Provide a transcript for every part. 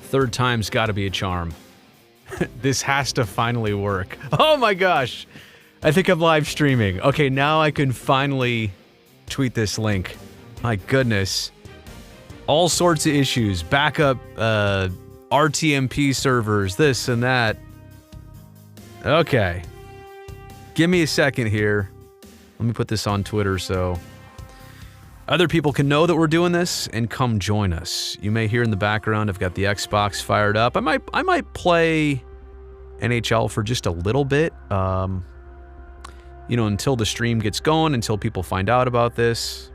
Third time's got to be a charm. This has to finally work. Oh my gosh. I think I'm live streaming. Okay, now I can finally tweet this link. My goodness. All sorts of issues. Backup, RTMP servers, this and that. Okay. Give me a second here. Let me put this on Twitter so other people can know that we're doing this and come join us. You may hear in the background I've got the Xbox fired up. I might play NHL for just a little bit. Until the stream gets going, until people find out about this.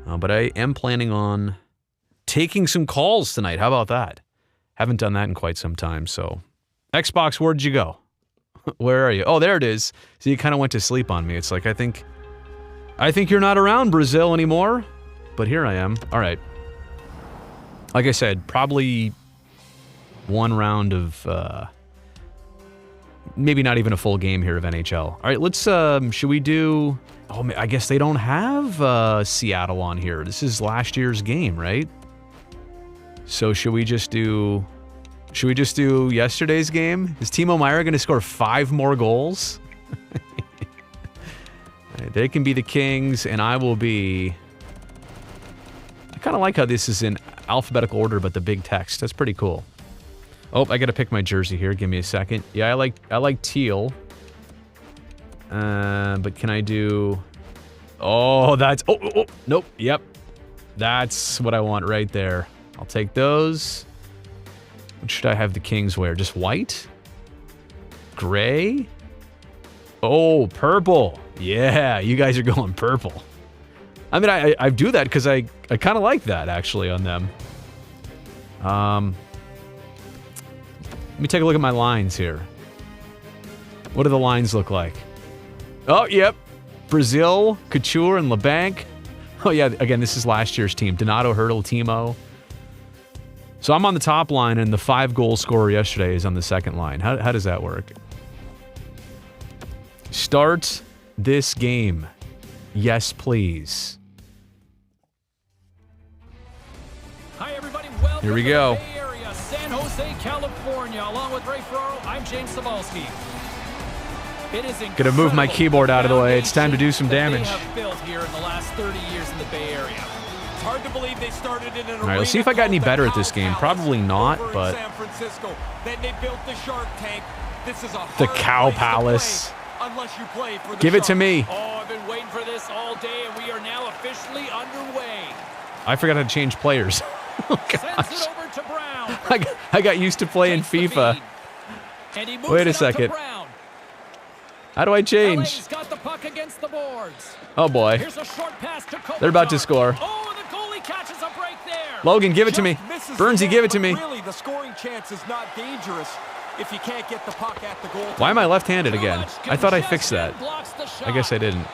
But I am planning on taking some calls tonight. How about that? Haven't done that in quite some time, so. Xbox, where'd you go? Where are you? Oh, there it is. So you kind of went to sleep on me. It's like, I think you're not around Brazil anymore, but here I am. All right. Like I said, probably one round of, maybe not even a full game here of NHL. All right, let's, should we do, oh, I guess they don't have Seattle on here. This is last year's game, right? So should we just do yesterday's game? Is Timo Meier going to score 5 more goals? They can be the Kings, and I will be... I kind of like how this is in alphabetical order, but the big text. That's pretty cool. Oh, I got to pick my jersey here. Give me a second. Yeah, I like teal. But can I do... Oh, that's... Oh, nope. Yep. That's what I want right there. I'll take those. What should I have the Kings wear? Just white? Gray? Oh, purple. Yeah, you guys are going purple. I mean, I do that because I kind of like that, actually, on them. Let me take a look at my lines here. What do the lines look like? Oh, yep. Brazil, Couture, and LeBanc. Oh, yeah, again, this is last year's team. Donato, Hurdle, Timo. So I'm on the top line, and the 5-goal scorer yesterday is on the second line. How does that work? Start this game. Yes, please. Hi, everybody. Welcome Here we go. to the Bay Area, San Jose, California. Along with Ray Ferraro, I'm James Cebulski. It is gonna move my keyboard out of the way. It's time to do some damage. They have built here in the last 30 years in the Bay Area. It's hard to believe they started in an All right, let's see if I got any better at this game. Probably not, but San Francisco. Then they built the Shark Tank. This is a the Cow Palace. Unless you play for the Give it to me. Oh, I've been waiting for this all day, and we are now officially underway. I forgot how to change players. Oh, gosh. Sends it over to Brown. I got used to playing FIFA. And he moves Wait a it up to second. Brown. How do I change? LA's got the puck against the boards. Oh, boy. Here's a short pass to Kopitar. They're about to score. Oh, the goalie catches a break there. Logan, give it to me. Burnsy, give it to me. Really, the scoring chance is not dangerous if you can't get the puck at the goal. Why am I left-handed again? I thought I fixed that. I guess I didn't.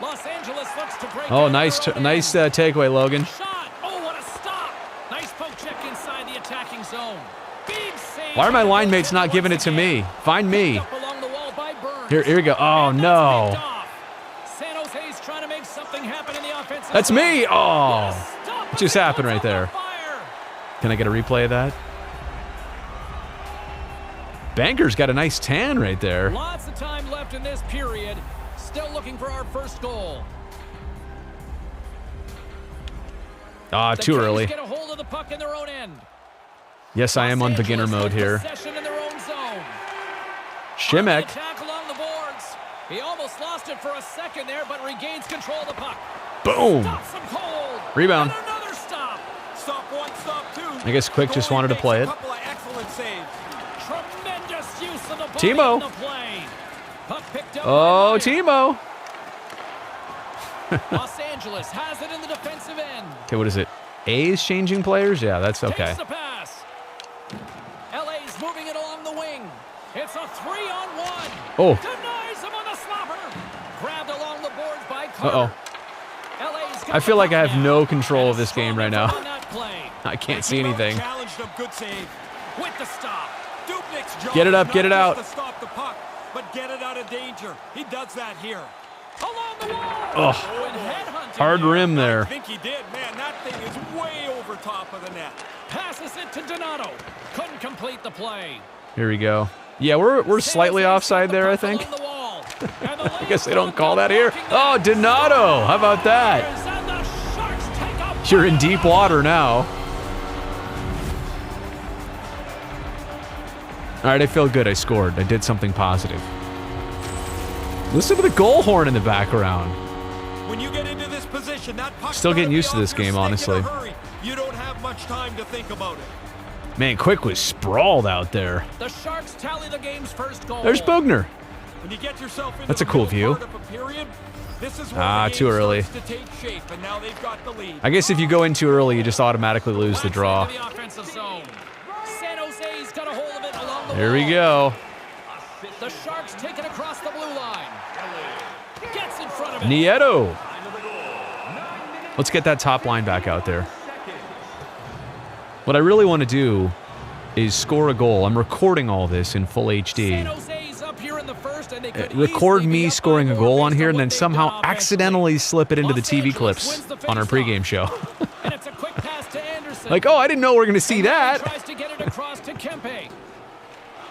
Los Angeles looks to break. Oh, nice takeaway, Logan. Shot. Oh, what a stop. Nice poke check inside the attacking zone. Big save. Why are my line mates not giving it to me? Find me. Up along the wall by Burns. Here we go. Oh, no. San Jose's trying to make something happen in the offensive. That's me. Oh, Stop. what just happened right there? Can I get a replay of that? Banker's got a nice tan right there. Lots of time left in this period. Still looking for our first goal. Ah, too early. Get a hold of the puck in their own end. Yes, I am on beginner mode here. Possession in their own zone. Shimek. Attack along the boards. He almost lost it for a second there, but regains control of the puck. Boom. Stops him cold. Rebound. And another stop. Stop one, stop two. I guess Quick just wanted to play it. Couple of excellent saves. Tremendous use of the ball Timo. in the play. Puck picked up Oh, by Timo. Los Angeles has it in the defensive end. Okay, what is it? A's changing players? Yeah, that's okay. Takes the pass. LA's moving it along the wing. It's a 3-on-1. Oh. Denies him on the slapper. Grabbed along the boards by Carter. Uh-oh. LA's got I feel the like I puck have now. no control of this Strong game right effort now. on that play. I can't see anything. Challenged him, good save. With the stop. Dubnik's job Get it up, is get not it out. just to stop the puck, but get it out of danger. He does that here. Along the wall. Oh, And headhunting hard here. rim I there. think he did. Man, that thing is way over top of the net. Passes it to Donato. Couldn't complete the play. Here we go. Yeah, we're slightly San Jose's offside got there, the I puck think. along the wall. And the I guess they don't Lions call that here. blocking Oh, that. Donato. How about that? And the Sharks take a You're in deep water now. All right, I feel good. I scored. I did something positive. Listen to the goal horn in the background. When you get into this position, that puck's Still getting gotta be used to off this your game, stick in a honestly. hurry. You don't have much time to think about it. Man, Quick was sprawled out there. The Sharks tally the game's first goal. There's Bogner. When you get yourself into That's a the cool middle view. part of a period, this is where Ah, the game too early. starts to take shape, and now they've got the lead. I guess if you go in too early, you just automatically lose the Backs draw. into the offensive zone. San Jose's got a hold of it along the There we wall. go. The Sharks take it across the blue line. Gets in front of it. Nieto. Let's get that top line back out there. What I really want to do is score a goal. I'm recording all this in full HD. San Jose's up here in the first, and they could Record easily be me up scoring by a more goal on based here and what then they've somehow done offensively. accidentally slip it into the Los TV Angeles clips wins the on our faceoff. pregame show. And it's a quick pass to Anderson. Like, oh, I didn't know we were going to see And then he that. tries to get it across to Kempe.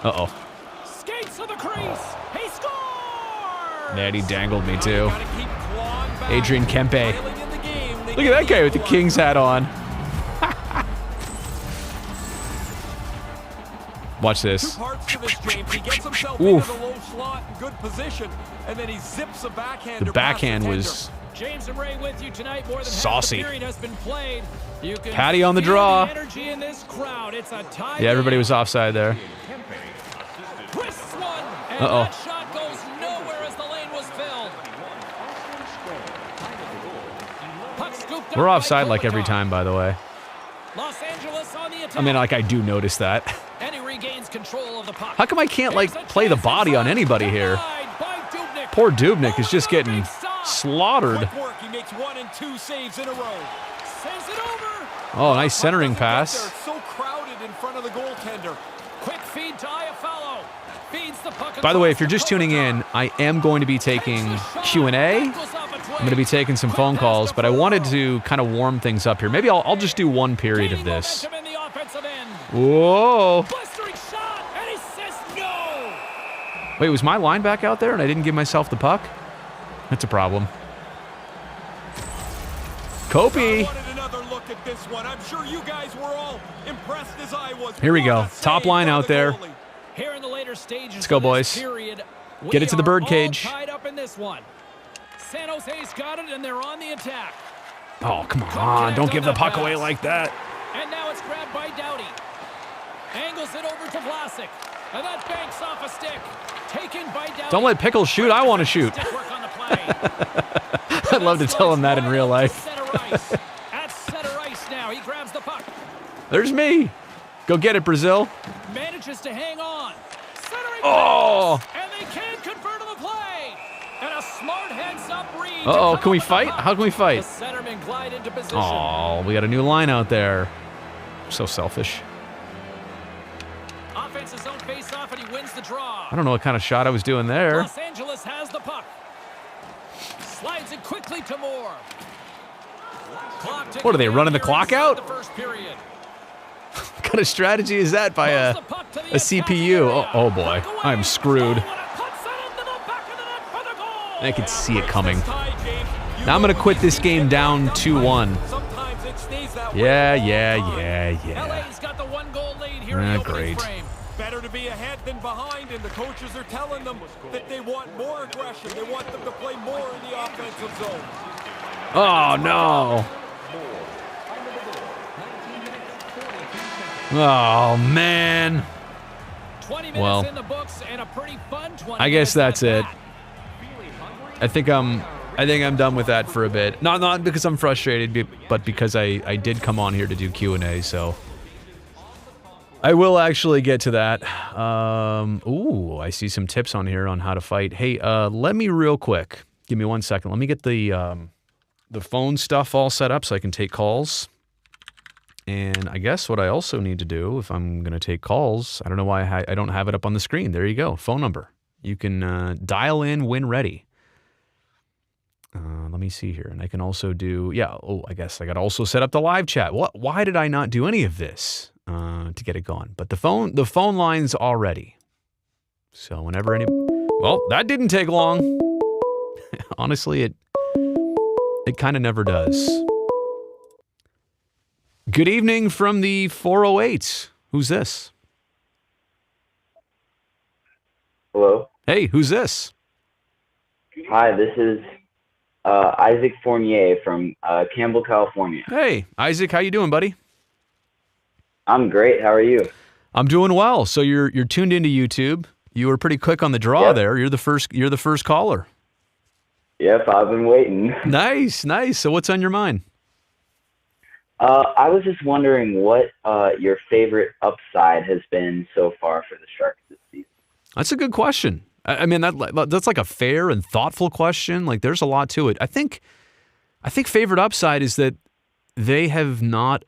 Uh-oh. Skates to the crease. He scores! Man, he dangled me Now too. you gotta keep clawing back. Adrian Kempe. Trailing in the game, they Look at that guy with the equalize. Kings hat on. Watch Two this. parts to this, James. He gets himself Oof. into the low slot in good position, and then he zips a backhander The past backhand tender. was James and Ray with you tonight. More than Saucy. half the period has been played. You can Patty on the feel draw. The energy in this crowd. It's a tie. Yeah, everybody game. was offside there. Twists one, and Uh-oh. that shot goes nowhere as the lane was filled. Puck scooped up We're by offside like every Kopitar. time, by the way. Los Angeles on the attack. I mean, like, I do notice that. And he regains control of the puck. How come I can't, There's a like, play the chance body in on front. anybody here? Denied by Dubnyk. Poor Dubnyk is just Over the getting big stop. slaughtered. Quick work. He makes 1 and 2 saves in a row. Sends it over. Oh, nice centering Puck doesn't get pass. there. It's so crowded in front of the goaltender. Quick feed to Iafallo. Feeds the puck By the way, if across you're to just tuning Kopitar. in, I am going to be taking Takes the shot. Q&A. That goes off a twig. I'm going to be taking some Quick phone pass calls, to but I wanted Ferraro. to kind of warm things up here. Maybe I'll just do one period of Gaining this. momentum in the offensive end. Whoa. Blistering shot, and he says no. Wait, was my line back out there and I didn't give myself the puck? That's a problem. I Kopi. wanted another look at this one. I'm sure you guys were all impressed as I was. Here we What go. a Top save line by out the there. goalie. Here in the later stages Let's go, of this boys. period, Get it to the we are birdcage. all tied up in this one. San Jose's got it, and they're on the attack. Oh, come on. Don't give the puck away like that. And now it's grabbed by Doughty. Angles it over to Vlasic. And that banks off a stick. Taken by Doughty. Don't let Pickles shoot. I want to shoot. Stick work on the play. I'd love to tell him that in real life. Center ice. At center ice now. He grabs the puck. There's me. Go get it, Brazil. Manages to hang on. Centering Oh. pass, and they can't convert on the play. And a smart heads-up read. to Uh-oh. come Can we up with the fight? puck. How can we The fight? centerman glide into position. Oh, we got a new line out there. So selfish. Offensive zone face-off, and he wins the draw. I don't know what kind of shot I was doing there. Los Angeles has the puck. Slides it quickly to Moore. Clock ticking What are they, down running the here clock inside out? The first period. What kind of strategy is that by Throws a the puck to the a attacking CPU? area. Oh boy, Puck away. I'm screwed. Oh, and it puts it into the back of the net for the goal. I could see it coming. This tie, James, you Now I'm know gonna when quit these this teams game get down backed up 2-1. by- Sometimes it stays that way Yeah, all the yeah, time. yeah. LA's got the one goal lead here in the opening Great. frame. Better to be ahead than behind, and the coaches are telling them that they want more aggression. They want them to play more in the offensive zone. Oh no. Oh man. 20 minutes Well, in the books and a pretty fun 20 I guess minutes that's at it. that. I think I'm done with that for a bit. Not because I'm frustrated, but because I did come on here to do Q&A, so I will actually get to that. Ooh, I see some tips on here on how to fight. Hey, let me real quick. Give me 1 second. Let me get the phone stuff all set up so I can take calls. And I guess what I also need to do, if I'm going to take calls, I don't know why I don't have it up on the screen. There you go. Phone number. You can dial in when ready. Let me see here. And I can also do, I guess I got to also set up the live chat. Why did I not do any of this to get it going? But the phone line's all ready. So whenever well, that didn't take long. Honestly, it kind of never does. Good evening from the 408. Who's this? Hello. Hey, who's this? Hi, this is Isaac Fournier from Campbell, California. Hey, Isaac, how you doing, buddy? I'm great. How are you? I'm doing well. So you're tuned into YouTube. You were pretty quick on the draw there. You're the first caller. Yep, I've been waiting. Nice. So what's on your mind? I was just wondering what your favorite upside has been so far for the Sharks this season. That's a good question. I mean, that's like a fair and thoughtful question. Like, there's a lot to it. I think favorite upside is that they have not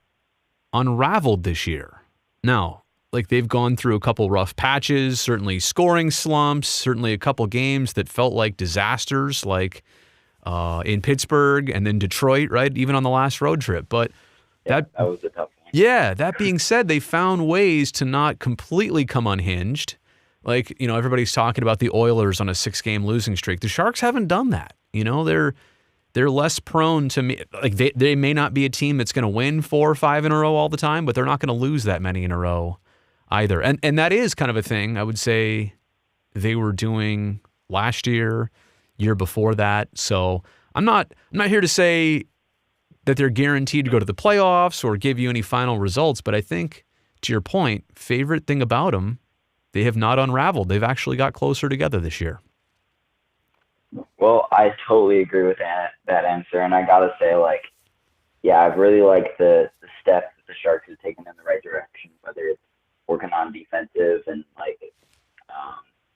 unraveled this year. Now, like, they've gone through a couple rough patches, certainly scoring slumps, certainly a couple games that felt like disasters, like in Pittsburgh and then Detroit, right? Even on the last road trip. But that was a tough one. Yeah, that being said, they found ways to not completely come unhinged. Like, everybody's talking about the Oilers on a 6-game losing streak. The Sharks haven't done that. They're less prone to like they may not be a team that's going to win 4 or 5 in a row all the time, but they're not going to lose that many in a row either. And that is kind of a thing I would say they were doing last year before that. So I'm not here to say that they're guaranteed to go to the playoffs or give you any final results, but I think, to your point, favorite thing about them, they have not unraveled. They've actually got closer together this year. Well, I totally agree with that answer, and I gotta say, I've really liked the steps that the Sharks have taken in the right direction, whether it's working on defensive and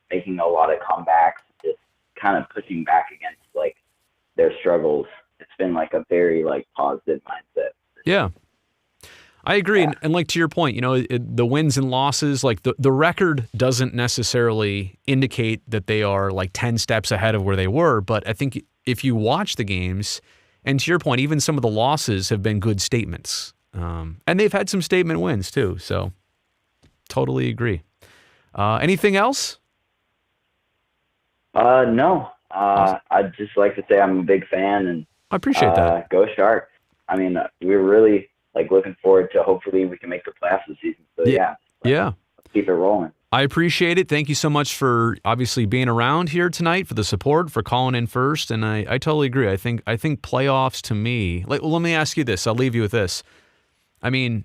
making a lot of comebacks, just kind of pushing back against their struggles. It's been a very positive mindset. Yeah. I agree. Yeah. And to your point, the wins and losses, the record doesn't necessarily indicate that they are 10 steps ahead of where they were. But I think if you watch the games, and to your point, even some of the losses have been good statements. And they've had some statement wins too. So totally agree. Anything else? No. I'd just like to say I'm a big fan, and I appreciate that. Go Sharks. I mean, we're really looking forward to hopefully we can make the playoffs this season. So yeah. Let's keep it rolling. I appreciate it. Thank you so much for obviously being around here tonight, for the support, for calling in first. And I totally agree. I think playoffs to me, let me ask you this. I'll leave you with this. I mean,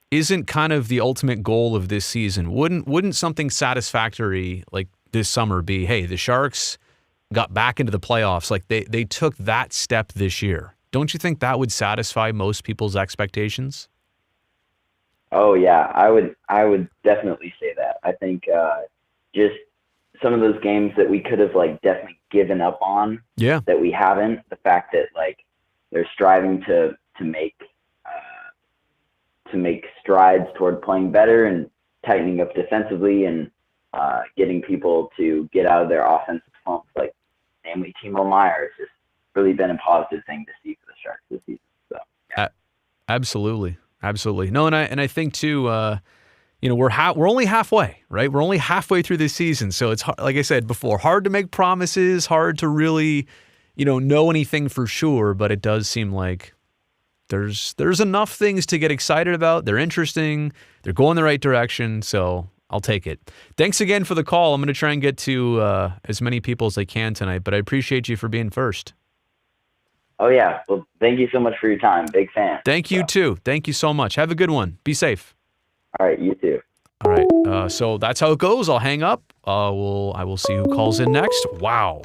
isn't kind of the ultimate goal of this season? Wouldn't something satisfactory like this summer be, hey, the Sharks got back into the playoffs. They took that step this year. Don't you think that would satisfy most people's expectations? Oh yeah, I would definitely say that. I think just some of those games that we could have definitely given up on, that we haven't. The fact that they're striving to make strides toward playing better and tightening up defensively and getting people to get out of their offensive slumps, namely Timo Meier. It's just really been a positive thing to see for the Sharks this season. So yeah. Absolutely. No, and I think too, we're only halfway, right? We're only halfway through this season, so it's hard, like I said before, hard to make promises, hard to really, know anything for sure. But it does seem like there's enough things to get excited about. They're interesting. They're going the right direction. So I'll take it. Thanks again for the call. I'm going to try and get to as many people as I can tonight, but I appreciate you for being first. Oh, yeah. Well, thank you so much for your time. Big fan. Thank you, too. Thank you so much. Have a good one. Be safe. All right. You too. All right. So that's how it goes. I'll hang up. I will see who calls in next. Wow.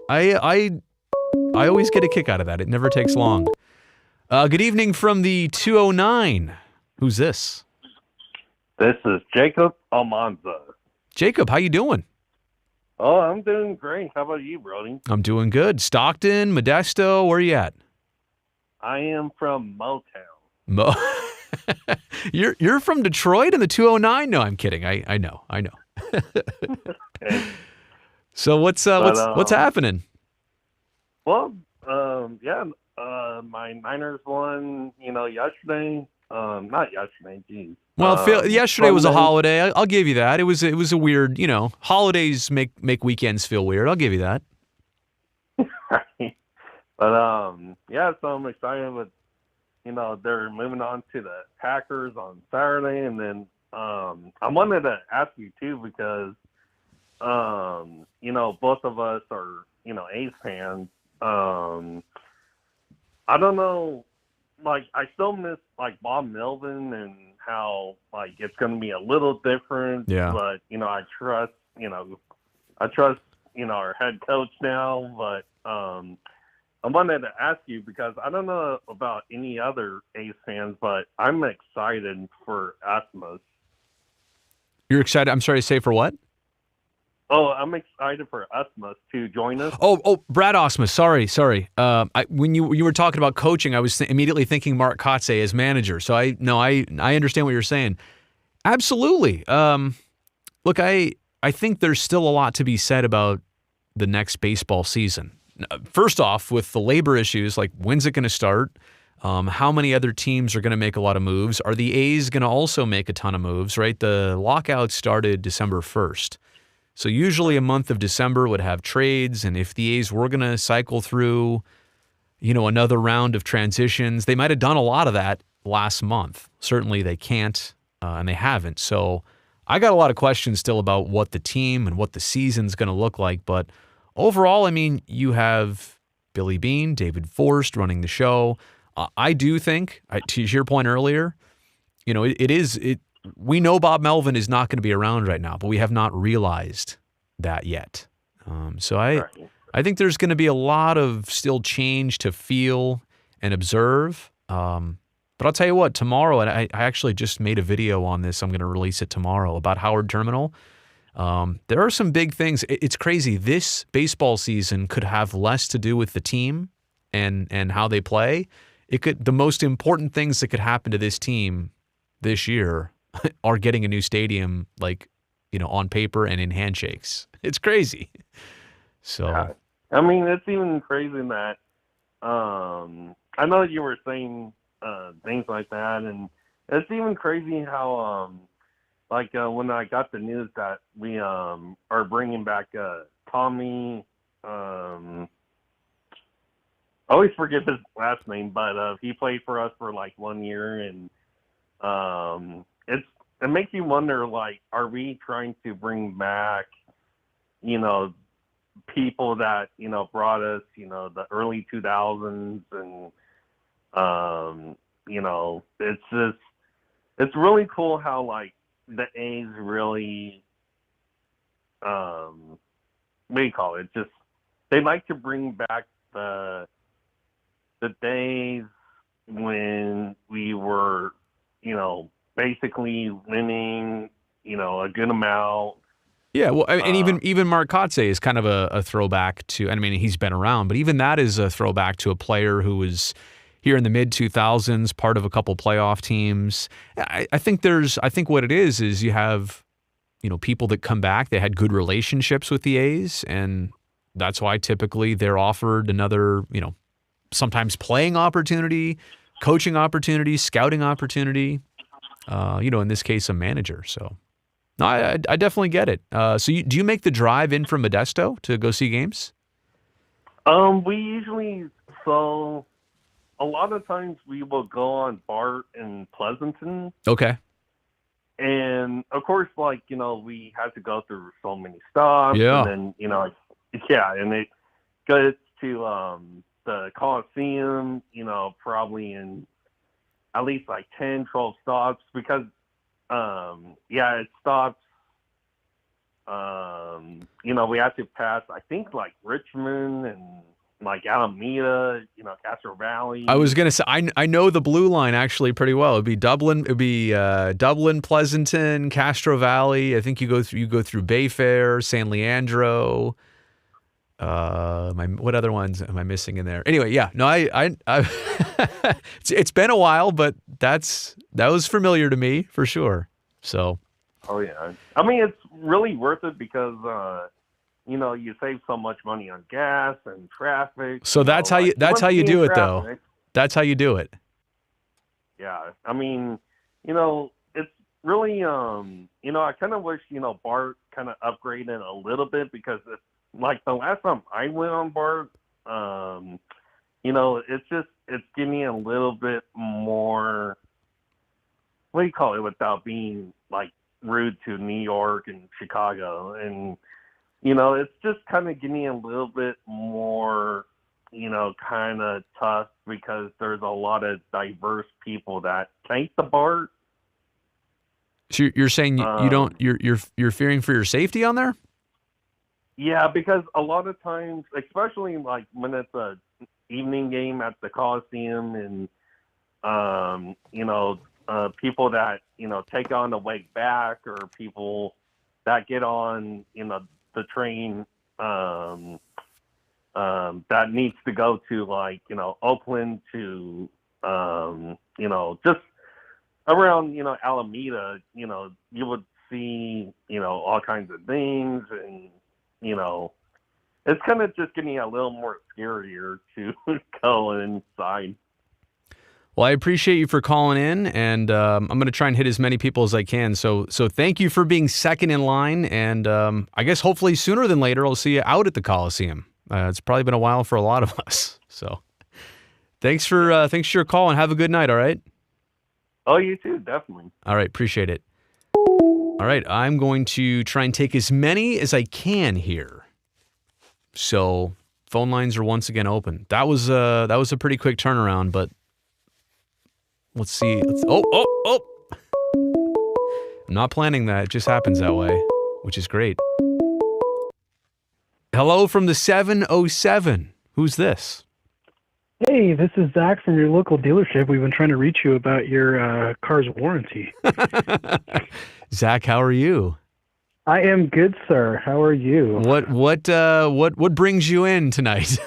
I always get a kick out of that. It never takes long. Good evening from the 209. Who's this? This is Jacob Almanza. Jacob, how you doing? Oh, I'm doing great. How about you, Brody? I'm doing good. Stockton, Modesto, where you at? I am from Motown. You're from Detroit in the 209? No, I'm kidding. I know. Okay. So what's happening? Well, my Niners won, yesterday. Not yesterday, geez. Well, yesterday was a Sunday. holiday. I'll give you that. It was a weird, holidays make weekends feel weird. I'll give you that. But so I'm excited. But they're moving on to the Packers on Saturday, and then I wanted to ask you too because both of us are A's fans. I don't know, like I still miss like Bob Melvin and how like it's going to be a little different. Yeah. But I trust our head coach now. But I wanted to ask you because I don't know about any other A's fans, but I'm excited for Asmus. You're excited? I'm sorry to say for what? Oh, I'm excited for Asmus to join us. Oh, Brad Ausmus. Sorry. When you were talking about coaching, I was immediately thinking Mark Kotze as manager. So I understand what you're saying. Absolutely. Look, I think there's still a lot to be said about the next baseball season. First off, with the labor issues, like when's it going to start? How many other teams are going to make a lot of moves? Are the A's going to also make a ton of moves, right? The lockout started December 1st. So usually a month of December would have trades, and if the A's were going to cycle through, another round of transitions, they might have done a lot of that last month. Certainly they can't, and they haven't. So I got a lot of questions still about what the team and what the season's going to look like, but overall, I mean, you have Billy Beane, David Forst running the show. I do think, to your point earlier, we know Bob Melvin is not going to be around right now, but we have not realized that yet. I think there's going to be a lot of still change to feel and observe. But I'll tell you what, tomorrow, and I actually just made a video on this. I'm going to release it tomorrow about Howard Terminal. There are some big things. It's crazy. This baseball season could have less to do with the team and how they play. The most important things that could happen to this team this year are getting a new stadium, on paper and in handshakes. It's crazy. So, I mean, it's even crazy that I know you were saying things like that, and it's even crazy how when I got the news that we are bringing back Tommy. I always forget his last name, but he played for us for 1 year, and it makes you wonder, are we trying to bring back, people that, brought us, the early 2000s, and, it's really cool how, the A's really, what do you call it? Just, they like to bring back the days when we were, basically winning, a good amount. Yeah, well, and even Mark Kotze is kind of a throwback to, I mean, he's been around, but even that is a throwback to a player who was here in the mid-2000s, part of a couple playoff teams. I think what it is you have, people that come back, they had good relationships with the A's, and that's why typically they're offered another, sometimes playing opportunity, coaching opportunity, scouting opportunity, in this case, a manager. So, no, I definitely get it. So do you make the drive in from Modesto to go see games? We usually, so a lot of times we will go on BART in Pleasanton. Okay. And of course, we had to go through so many stops. Yeah. And then, and it goes to the Coliseum, probably in at least 10, 12 stops because, it stops, we have to pass, I think, Richmond and Alameda, Castro Valley. I was gonna say I know the blue line actually pretty well. It'd be Dublin, Dublin, Pleasanton, Castro Valley. I think you go through Bayfair, San Leandro. What other ones am I missing in there? Anyway, yeah, no, I it's been a while, but that was familiar to me for sure. So. Oh yeah, I mean it's really worth it because you save so much money on gas and traffic. So that's how you do it, though. Traffic. That's how you do it. Yeah, I mean, it's really, I kind of wish, BART kind of upgraded a little bit, because like the last time I went on BART, it's giving me a little bit more, what do you call it, without being like rude to New York and Chicago. And, it's just kind of giving me a little bit more, kind of tough, because there's a lot of diverse people that take the BART. So you're saying you don't, you're fearing for your safety on there? Yeah, because a lot of times, especially like when it's a evening game at the Coliseum, and people that take on the way back, or people that get on the train that needs to go to like Oakland to just around Alameda, you would see all kinds of things, and it's kind of just getting a little more scarier to go inside. Well, I appreciate you for calling in, and I'm going to try and hit as many people as I can. So thank you for being second in line, and I guess hopefully sooner than later I'll see you out at the Coliseum. It's probably been a while for a lot of us. So thanks for your call, and have a good night. All right. Oh, you too, definitely. All right, appreciate it. All right, I'm going to try and take as many as I can here. So phone lines are once again open. That was a pretty quick turnaround, but let's see. Oh! I'm not planning that. It just happens that way, which is great. Hello from the 707. Who's this? Hey, this is Zach from your local dealership. We've been trying to reach you about your car's warranty. Zach, how are you? I am good, sir. How are you? What brings you in tonight?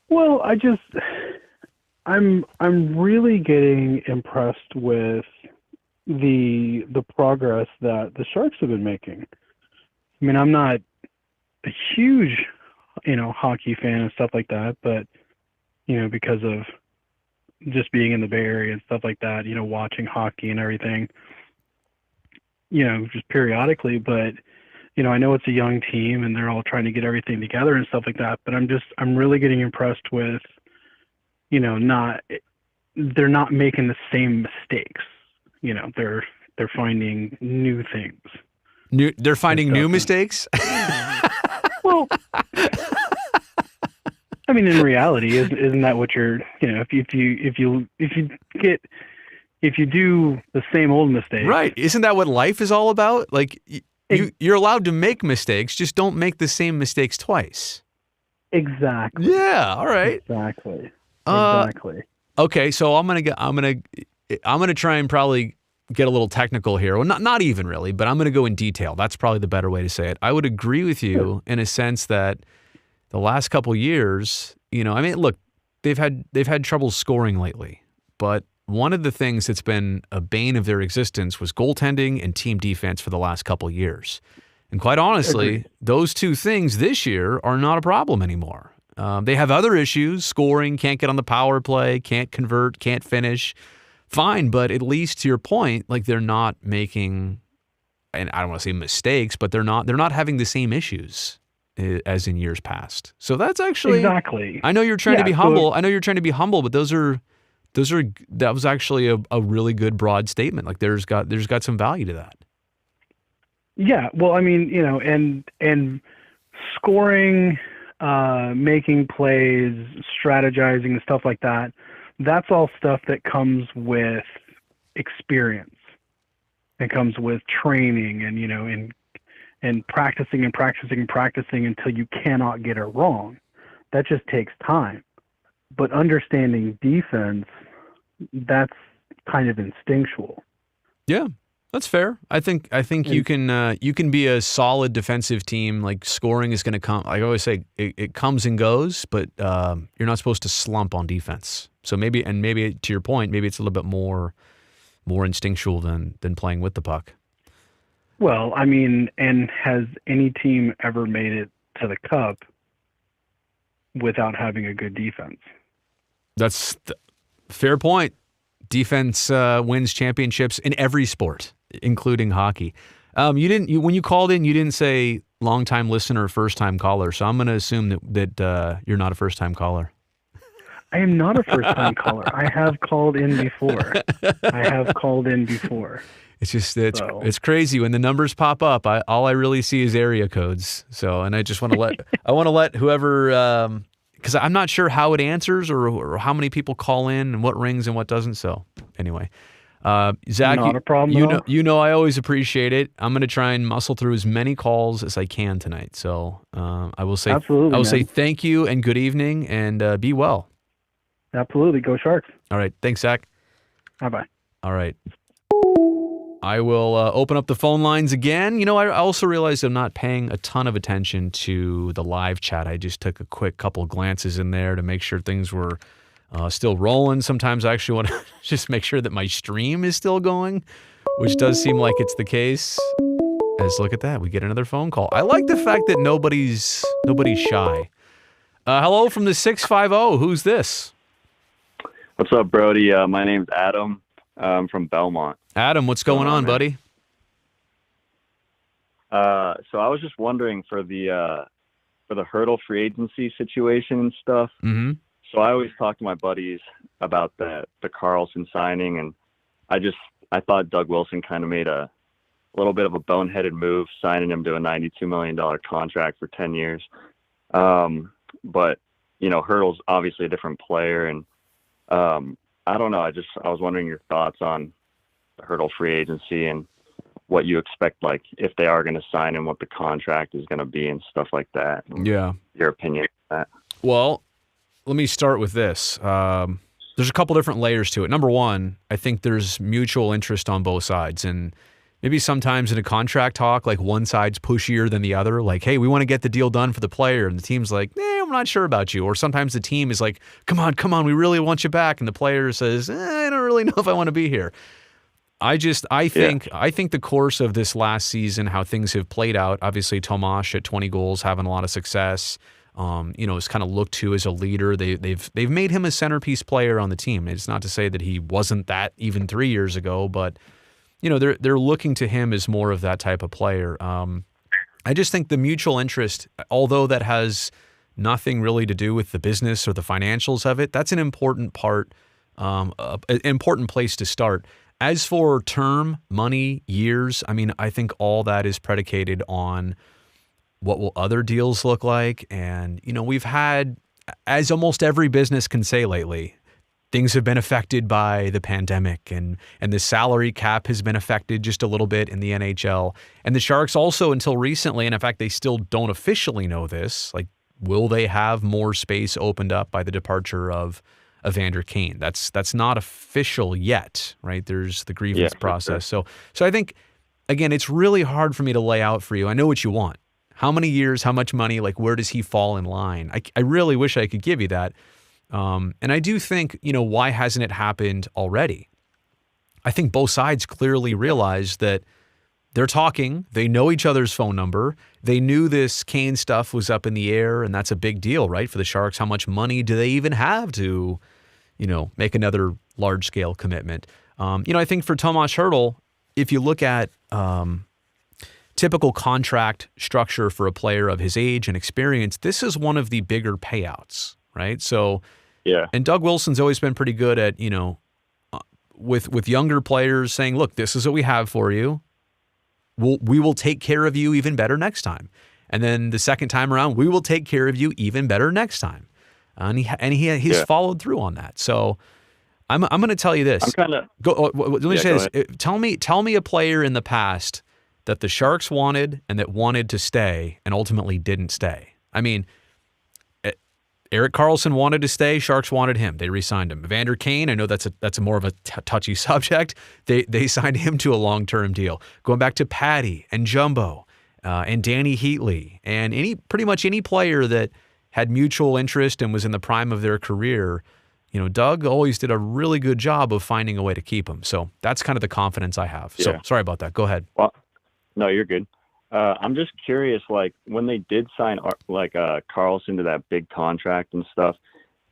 Well, I'm really getting impressed with the progress that the Sharks have been making. I mean, I'm not a huge hockey fan and stuff like that, but because of just being in the Bay Area and stuff like that, watching hockey and everything, just periodically. But I know it's a young team and they're all trying to get everything together and stuff like that, but I'm really getting impressed with they're not making the same mistakes. They're finding new things. They're finding new mistakes? Well, I mean, in reality, isn't that what you're? If you do the same old mistake, right? Isn't that what life is all about? Like you're allowed to make mistakes, just don't make the same mistakes twice. Exactly. Yeah. All right. Exactly. Okay, so I'm gonna try and probably get a little technical here. Well, not even really, but I'm gonna go in detail. That's probably the better way to say it. I would agree with you in a sense that the last couple years, look, they've had trouble scoring lately, but one of the things that's been a bane of their existence was goaltending and team defense for the last couple years. And quite honestly, those two things this year are not a problem anymore. They have other issues, scoring, can't get on the power play, can't convert, can't finish. Fine, but at least to your point, like they're not making, and I don't want to say mistakes, but they're not having the same issues as in years past. So that's actually exactly. I know you're trying to be humble. I know you're trying to be humble, but that was actually a really good broad statement. Like there's got some value to that. Yeah, well, I mean, and scoring, making plays, strategizing, and stuff like that. That's all stuff that comes with experience. It comes with training and practicing until you cannot get it wrong. That just takes time. But understanding defense, that's kind of instinctual. Yeah, that's fair. I think you can be a solid defensive team. Like scoring is going to come. I always say it comes and goes, but you're not supposed to slump on defense. So maybe to your point, maybe it's a little bit more instinctual than playing with the puck. Well, I mean, and has any team ever made it to the Cup without having a good defense? That's fair point. Defense wins championships in every sport, including hockey. When you called in, you didn't say long-time listener, first-time caller. So I'm going to assume that you're not a first-time caller. I am not a first-time caller. I have called in before. It's just it's crazy when the numbers pop up. All I really see is area codes. So, and I just want to let whoever, because I'm not sure how it answers or how many people call in and what rings and what doesn't. So, anyway, Zach, not a problem. I always appreciate it. I'm going to try and muscle through as many calls as I can tonight. So, I will say, absolutely, say thank you and good evening and be well. Absolutely, go Sharks. All right, thanks, Zach. Bye-bye. All right. I will open up the phone lines again. I also realized I'm not paying a ton of attention to the live chat. I just took a quick couple glances in there to make sure things were still rolling. Sometimes I actually want to just make sure that my stream is still going, which does seem like it's the case. As look at that, we get another phone call. I like the fact that nobody's shy. Hello from the 650. Who's this? What's up, Brody? My name's Adam. I'm from Belmont. Adam, what's going on, buddy? So I was just wondering for the hurdle free agency situation and stuff. Mm-hmm. So I always talk to my buddies about the Karlsson signing, and I thought Doug Wilson kind of made a little bit of a boneheaded move, signing him to a $92 million contract for 10 years. But Hurdle's obviously a different player, and I don't know. I was wondering your thoughts on the Hurdle free agency and what you expect, like if they are going to sign him, what the contract is going to be and stuff like that. Yeah. Your opinion on that. Well, let me start with this. There's a couple different layers to it. Number one, I think there's mutual interest on both sides. And maybe sometimes in a contract talk, like one side's pushier than the other. Like, hey, we want to get the deal done for the player. And the team's like, I'm not sure about you. Or sometimes the team is like, come on, we really want you back. And the player says, I don't really know if I want to be here. I think the course of this last season, how things have played out, obviously Tomas at 20 goals, having a lot of success, is kind of looked to as a leader. They've made him a centerpiece player on the team. It's not to say that he wasn't that even 3 years ago, but they're looking to him as more of that type of player. I just think the mutual interest, although that has nothing really to do with the business or the financials of it, that's an important part, an important place to start. As for term, money, years, I think all that is predicated on what will other deals look like. And, we've had, as almost every business can say lately, things have been affected by the pandemic and the salary cap has been affected just a little bit in the NHL. And the Sharks also, until recently, and in fact, they still don't officially know this, like, will they have more space opened up by the departure of Evander Kane? That's not official yet, right? There's the grievance process. Sure. So I think, again, it's really hard for me to lay out for you. I know what you want. How many years, how much money, like where does he fall in line? I really wish I could give you that. And I do think, why hasn't it happened already? I think both sides clearly realize that they're talking, they know each other's phone number, they knew this Kane stuff was up in the air, and that's a big deal, right, for the Sharks. How much money do they even have to, make another large-scale commitment? I think for Tomas Hertl, if you look at typical contract structure for a player of his age and experience, this is one of the bigger payouts, right? So, yeah. And Doug Wilson's always been pretty good at, with younger players saying, look, this is what we have for you. We will take care of you even better next time. And then the second time around, we will take care of you even better next time. And he's followed through on that. So I'm going to tell you this. Let me say this. Tell me a player in the past that the Sharks wanted and that wanted to stay and ultimately didn't stay. Erik Karlsson wanted to stay. Sharks wanted him. They re-signed him. Evander Kane, I know that's a more of a touchy subject. They signed him to a long-term deal. Going back to Patty and Jumbo and Danny Heatley and pretty much any player that had mutual interest and was in the prime of their career, Doug always did a really good job of finding a way to keep him. So that's kind of the confidence I have. So sorry about that. Go ahead. No, you're good. I'm just curious, like when they did sign Carlson to that big contract and stuff,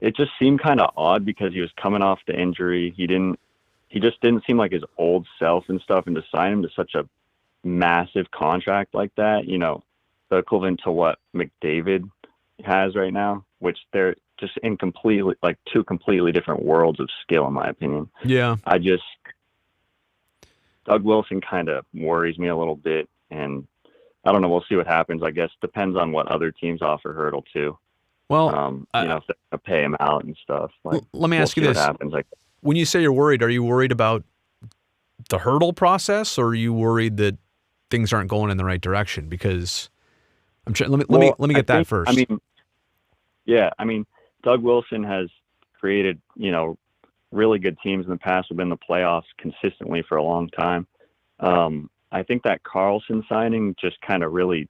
it just seemed kind of odd because he was coming off the injury. He just didn't seem like his old self and stuff, and to sign him to such a massive contract like that, the equivalent to what McDavid has right now, which they're just in completely like two completely different worlds of skill, in my opinion. Yeah. Doug Wilson kind of worries me a little bit, and I don't know. We'll see what happens. I guess depends on what other teams offer Hurdle too. Well, if they're gonna pay him out and stuff. Like, let me ask you this: what happens. Like, when you say you're worried, are you worried about the Hurdle process, or are you worried that things aren't going in the right direction? Because I'm trying. Let me get that first. I mean, Doug Wilson has created really good teams in the past within the playoffs consistently for a long time. I think that Carlson signing just kind of really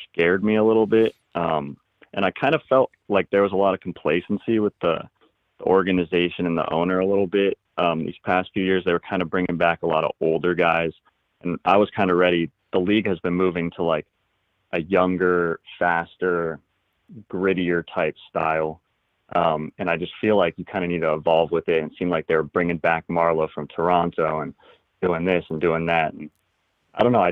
scared me a little bit. And I kind of felt like there was a lot of complacency with the organization and the owner a little bit. These past few years, they were kind of bringing back a lot of older guys. And I was kind of ready. The league has been moving to like a younger, faster, grittier type style. And I just feel like you kind of need to evolve with it. And it seemed like they were bringing back Marleau from Toronto and doing this and doing that. And I don't know.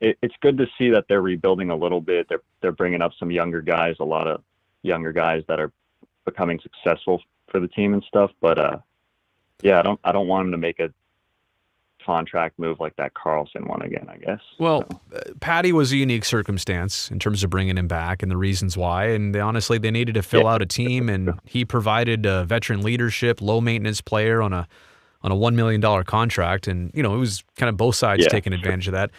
It's good to see that they're rebuilding a little bit. They're bringing up some younger guys, a lot of younger guys that are becoming successful for the team and stuff. But I don't want them to make a contract move like that Carlson one again, I guess. Well, Patty was a unique circumstance in terms of bringing him back and the reasons why. And they needed to fill out a team, and he provided veteran leadership, low maintenance player on a $1 million contract. And, it was kind of both sides taking advantage of that.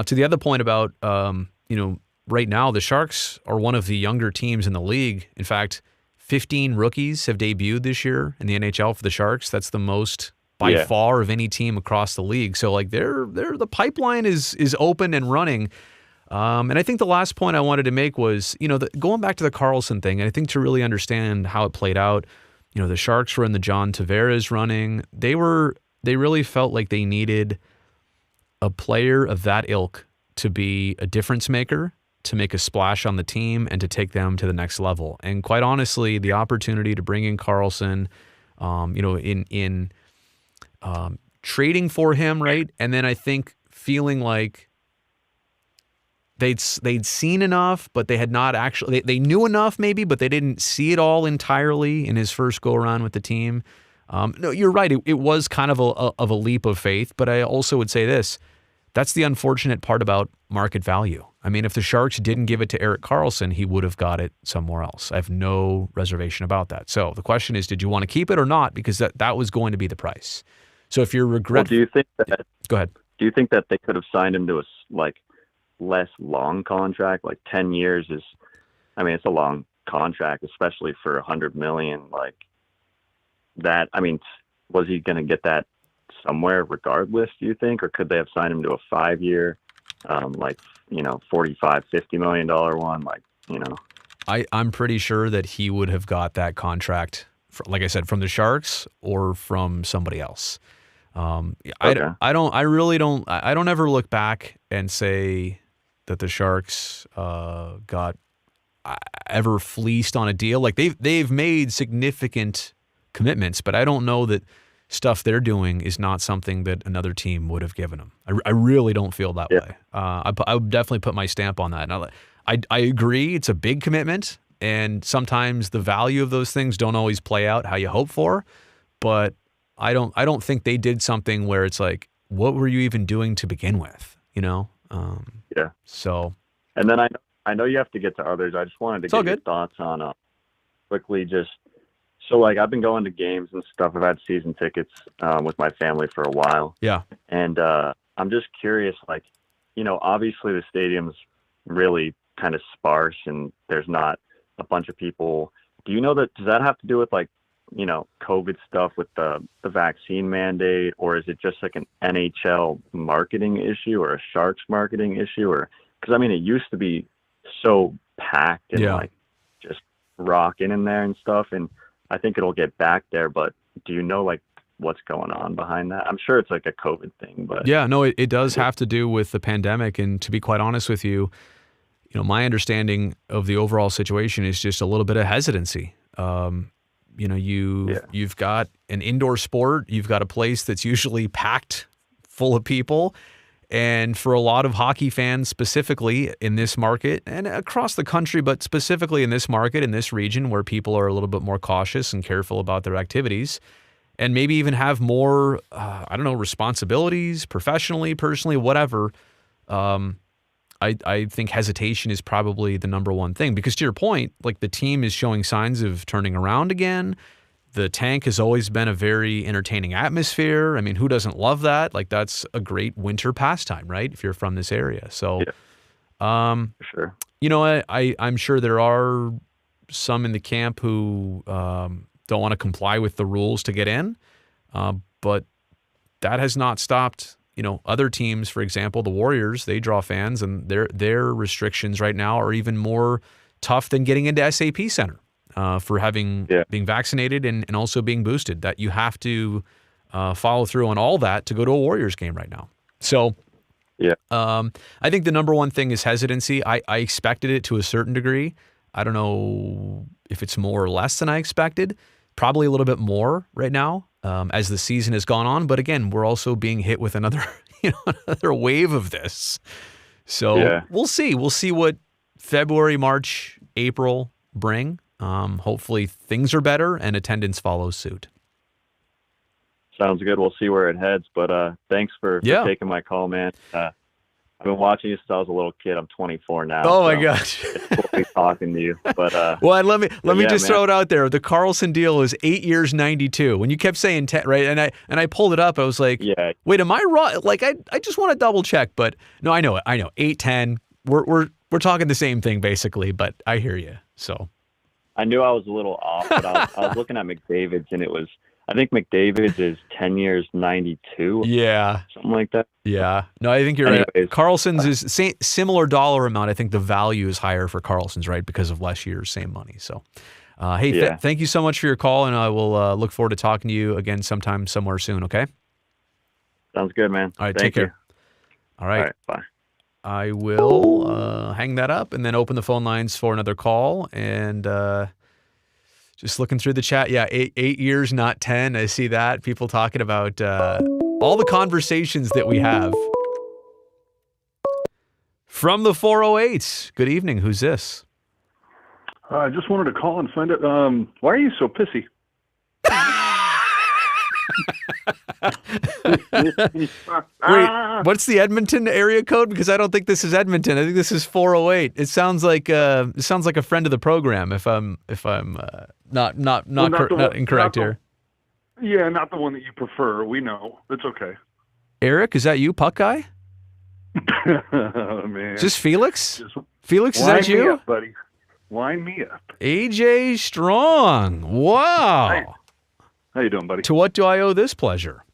To the other point about, right now the Sharks are one of the younger teams in the league. In fact, 15 rookies have debuted this year in the NHL for the Sharks. That's the most by far of any team across the league. So like the pipeline is open and running. And I think the last point I wanted to make was, going back to the Carlson thing, and I think to really understand how it played out, the Sharks were in the John Tavares running. They really felt like they needed a player of that ilk to be a difference maker, to make a splash on the team, and to take them to the next level. And quite honestly, the opportunity to bring in Carlson, in trading for him, right? And then I think feeling like they'd seen enough, but they had not actually, they knew enough maybe, but they didn't see it all entirely in his first go around with the team. No, you're right. It was kind of a leap of faith, but I also would say this: that's the unfortunate part about market value. I mean, if the Sharks didn't give it to Erik Karlsson, he would have got it somewhere else. I have no reservation about that. So the question is, did you want to keep it or not? Because that was going to be the price. So if you're regretful, do you think that? Go ahead. Do you think that they could have signed him to a less long contract? Like 10 years is, it's a long contract, especially for $100 million. Like that. Was he going to get that somewhere regardless, do you think? Or could they have signed him to a 5-year, $45, $50 million one? I'm pretty sure that he would have got that contract, like I said, from the Sharks or from somebody else. Okay. I don't ever look back and say that the Sharks got ever fleeced on a deal. Like they've made significant commitments, but I don't know that stuff they're doing is not something that another team would have given them. I really don't feel that way. I would definitely put my stamp on that. Now, I agree it's a big commitment, and sometimes the value of those things don't always play out how you hope for, but I don't think they did something where it's like, what were you even doing to begin with? So. And then I know you have to get to others. I just wanted to get your thoughts on quickly just. So I've been going to games and stuff. I've had season tickets with my family for a while. Yeah. And I'm just curious, obviously the stadium's really kind of sparse and there's not a bunch of people. Do you know does that have to do with COVID stuff with the vaccine mandate, or is it just like an NHL marketing issue or a Sharks marketing issue? Or because it used to be so packed and just rocking in there and stuff, and I think it'll get back there. But do you know what's going on behind that. I'm sure it's like a COVID thing, but Yeah, no, it does have to do with the pandemic. And to be quite honest with you, my understanding of the overall situation is just a little bit of hesitancy. You've got an indoor sport, you've got a place that's usually packed full of people. And for a lot of hockey fans, specifically in this market and across the country, but specifically in this market, in this region where people are a little bit more cautious and careful about their activities and maybe even have more, responsibilities professionally, personally, whatever, I think hesitation is probably the number one thing because to your point, like the team is showing signs of turning around again. The tank has always been a very entertaining atmosphere. I mean, who doesn't love that? Like that's a great winter pastime, right? If you're from this area. So, for sure. I'm sure there are some in the camp who don't want to comply with the rules to get in. But that has not stopped other teams, for example, the Warriors, they draw fans and their restrictions right now are even more tough than getting into SAP Center for being vaccinated and also being boosted, that you have to follow through on all that to go to a Warriors game right now. So I think the number one thing is hesitancy. I expected it to a certain degree. I don't know if it's more or less than I expected, probably a little bit more right now. As the season has gone on. But again, we're also being hit with another wave of this. So we'll see. We'll see what February, March, April bring. Hopefully things are better and attendance follows suit. Sounds good. We'll see where it heads. But thanks for taking my call, man. I've been watching you since I was a little kid. I'm 24 now. Oh my gosh. It's cool to be talking to you. But well, let me just throw it out there. The Karlsson deal is 8 years, 92. When you kept saying 10, right? And I pulled it up. I was like, wait, am I wrong? Like I just want to double check, but no, I know it. 8, 10. We're talking the same thing basically, but I hear you. So I knew I was a little off, but I was looking at McDavid's and I think McDavid's is 10 years, 92. Yeah. Something like that. Yeah. No, I think you're right. Karlsson's is similar dollar amount. I think the value is higher for Karlsson's, right? Because of less years, same money. So, thank you so much for your call, and I will look forward to talking to you again sometime somewhere soon, okay? Sounds good, man. All right, take care. All right. Bye. I will hang that up and then open the phone lines for another call, and just looking through the chat. Yeah, 8 years, not 10. I see that. People talking about all the conversations that we have. From the 408. Good evening. Who's this? I just wanted to call and find out, why are you so pissy? Wait, what's the Edmonton area code? Because I don't think this is Edmonton. I think this is 408. It sounds like a friend of the program. If I'm not incorrect here. Yeah, not the one that you prefer. We know. It's okay. Eric, is that you, Puck Guy? Oh, man. Is this Felix? Felix, is that you? Line me up, buddy. Line me up. AJ Strong. Wow. Hey. How you doing, buddy? To what do I owe this pleasure?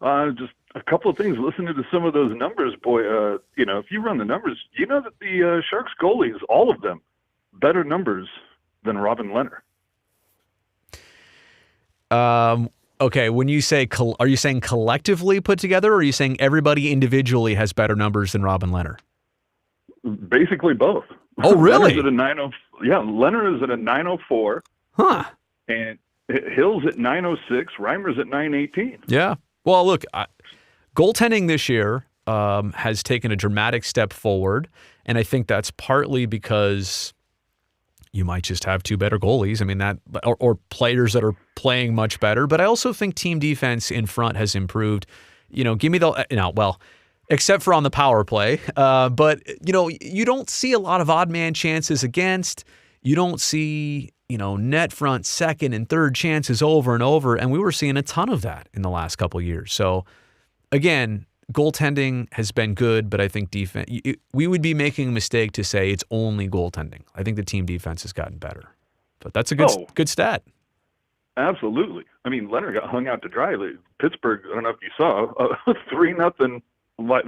Just a couple of things. Listening to some of those numbers, boy, if you run the numbers, you know that the Sharks goalies, all of them, better numbers than Robin Lehner. Okay, when you say, are you saying collectively put together, or are you saying everybody individually has better numbers than Robin Lehner? Basically both. Oh, really? Lehner is at a 904. Huh. And Hill's at 906. Reimer's at 918. Yeah. Well, look, goaltending this year has taken a dramatic step forward, and I think that's partly because you might just have two better goalies. I mean, or players that are playing much better. But I also think team defense in front has improved. Give me except for on the power play. But you don't see a lot of odd man chances against. You don't see net front second and third chances over and over. And we were seeing a ton of that in the last couple of years. So again, goaltending has been good, but I think defense, we would be making a mistake to say it's only goaltending. I think the team defense has gotten better, but that's a good stat. Absolutely. I mean, Leonard got hung out to dry. Pittsburgh, I don't know if you saw, 3-0.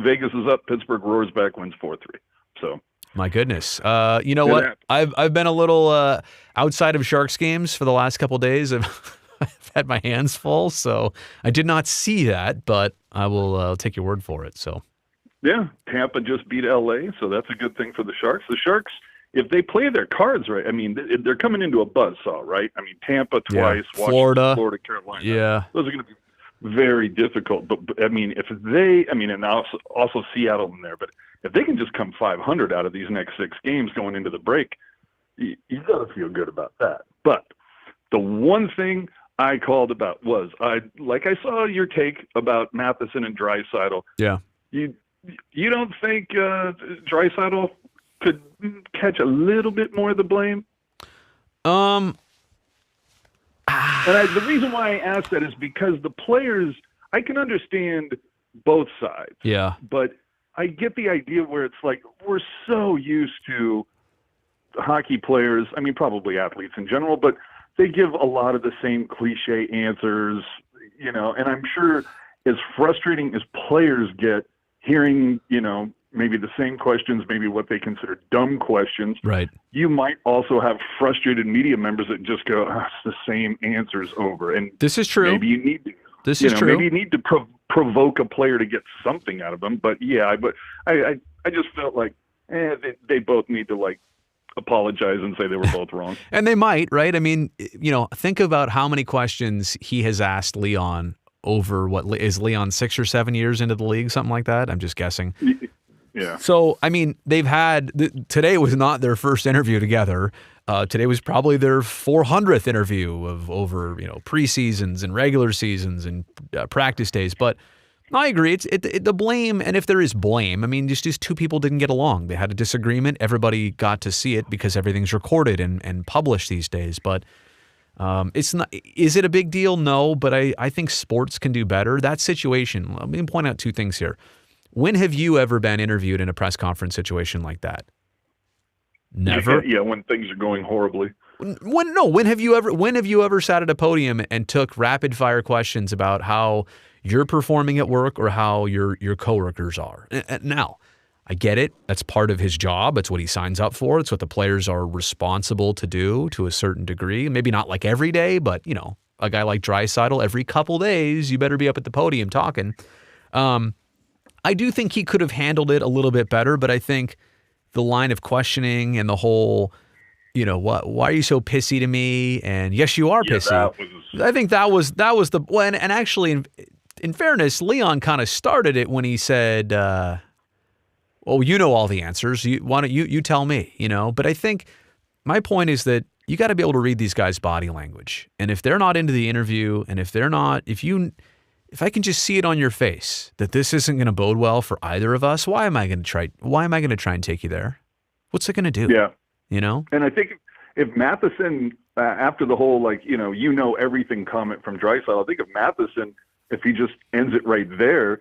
Vegas is up. Pittsburgh roars back, wins 4-3. So. My goodness. You know what? I've been a little outside of Sharks games for the last couple of days. I've had my hands full, so I did not see that, but I will take your word for it. So, Yeah, Tampa just beat LA, so that's a good thing for the Sharks. The Sharks, if they play their cards right, I mean, they're coming into a buzzsaw, right? I mean, Tampa twice, Florida, Carolina. Yeah. Those are going to be very difficult. But I mean, and also Seattle in there, but if they can just come 500 out of these next 6 games going into the break, you got to feel good about that. But the one thing I called about was, I saw your take about Matheson and Draisaitl. Yeah. You don't think Draisaitl could catch a little bit more of the blame? And the reason why I ask that is because the players, I can understand both sides. Yeah. But I get the idea where it's like we're so used to hockey players, I mean, probably athletes in general, but they give a lot of the same cliche answers, and I'm sure as frustrating as players get hearing, maybe the same questions, maybe what they consider dumb questions. Right. You might also have frustrated media members that just go, it's the same answers over. And this is true. Maybe you need to. This is true. Maybe you need to provoke a player to get something out of them. But yeah, I just felt like they both need to apologize and say they were both wrong. And they might, right? I mean, think about how many questions he has asked Leon over what is Leon 6 or 7 years into the league, something like that. I'm just guessing. Yeah. So, I mean, they've had today was not their first interview together. Today was probably their 400th interview of over, preseasons and regular seasons and practice days. But I agree. It's the blame. And if there is blame, I mean, just 2 people didn't get along. They had a disagreement. Everybody got to see it because everything's recorded and published these days. But it's not. Is it a big deal? No. But I think sports can do better. That situation. Let me point out 2 things here. When have you ever been interviewed in a press conference situation like that? Never. Yeah, when things are going horribly. When have you ever sat at a podium and took rapid fire questions about how you're performing at work or how your coworkers are? Now, I get it. That's part of his job. That's what he signs up for. It's what the players are responsible to do to a certain degree. Maybe not like every day, but a guy like Draisaitl, every couple days, you better be up at the podium talking. I do think he could have handled it a little bit better, but I think the line of questioning and the whole, why are you so pissy to me? And yes, you are pissy. I think that was the one. And actually, in fairness, Leon kind of started it when he said, well, you know all the answers. Why don't you tell me, But I think my point is that you got to be able to read these guys' body language. And if they're not into the interview, and if I can just see it on your face that this isn't going to bode well for either of us, why am I going to try and take you there? What's it going to do? Yeah. And I think if Matheson, after the whole, everything comment from Draisaitl, I think if Matheson, if he just ends it right there,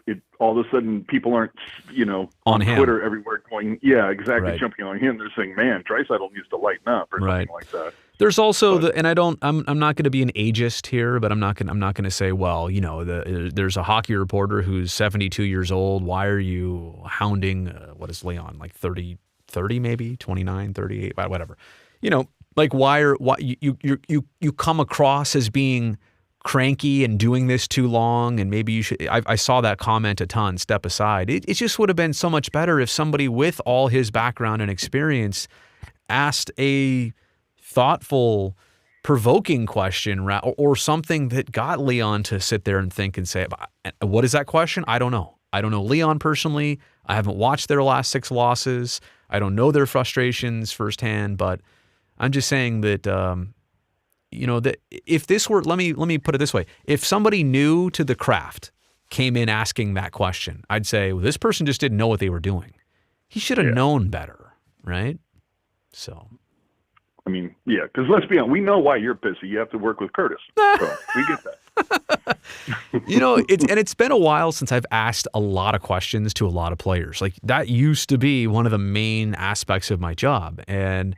it all of a sudden people aren't, on him. Twitter everywhere going, yeah, exactly, Right. jumping on him. They're saying, man, Draisaitl needs to lighten up or Right. something like that. There's also I'm not going to be an ageist here, but I'm not going to say, well, there's a hockey reporter who's 72 years old. Why are you hounding, what is Leon, 30 maybe, 29, 38, whatever. Why you come across as being cranky and doing this too long, and maybe you should. I saw that comment a ton. Step aside. It just would have been so much better if somebody with all his background and experience asked a thoughtful, provoking question or something that got Leon to sit there and think and say, what is that question? I don't know. I don't know Leon personally. I haven't watched their last 6 losses. I don't know their frustrations firsthand, but I'm just saying that, that if this were, let me put it this way. If somebody new to the craft came in asking that question, I'd say, well, this person just didn't know what they were doing. He should have known better, right? So. I mean, yeah, because let's be honest, we know why you're pissy. You have to work with Curtis. So we get that. It's been a while since I've asked a lot of questions to a lot of players. That used to be one of the main aspects of my job. And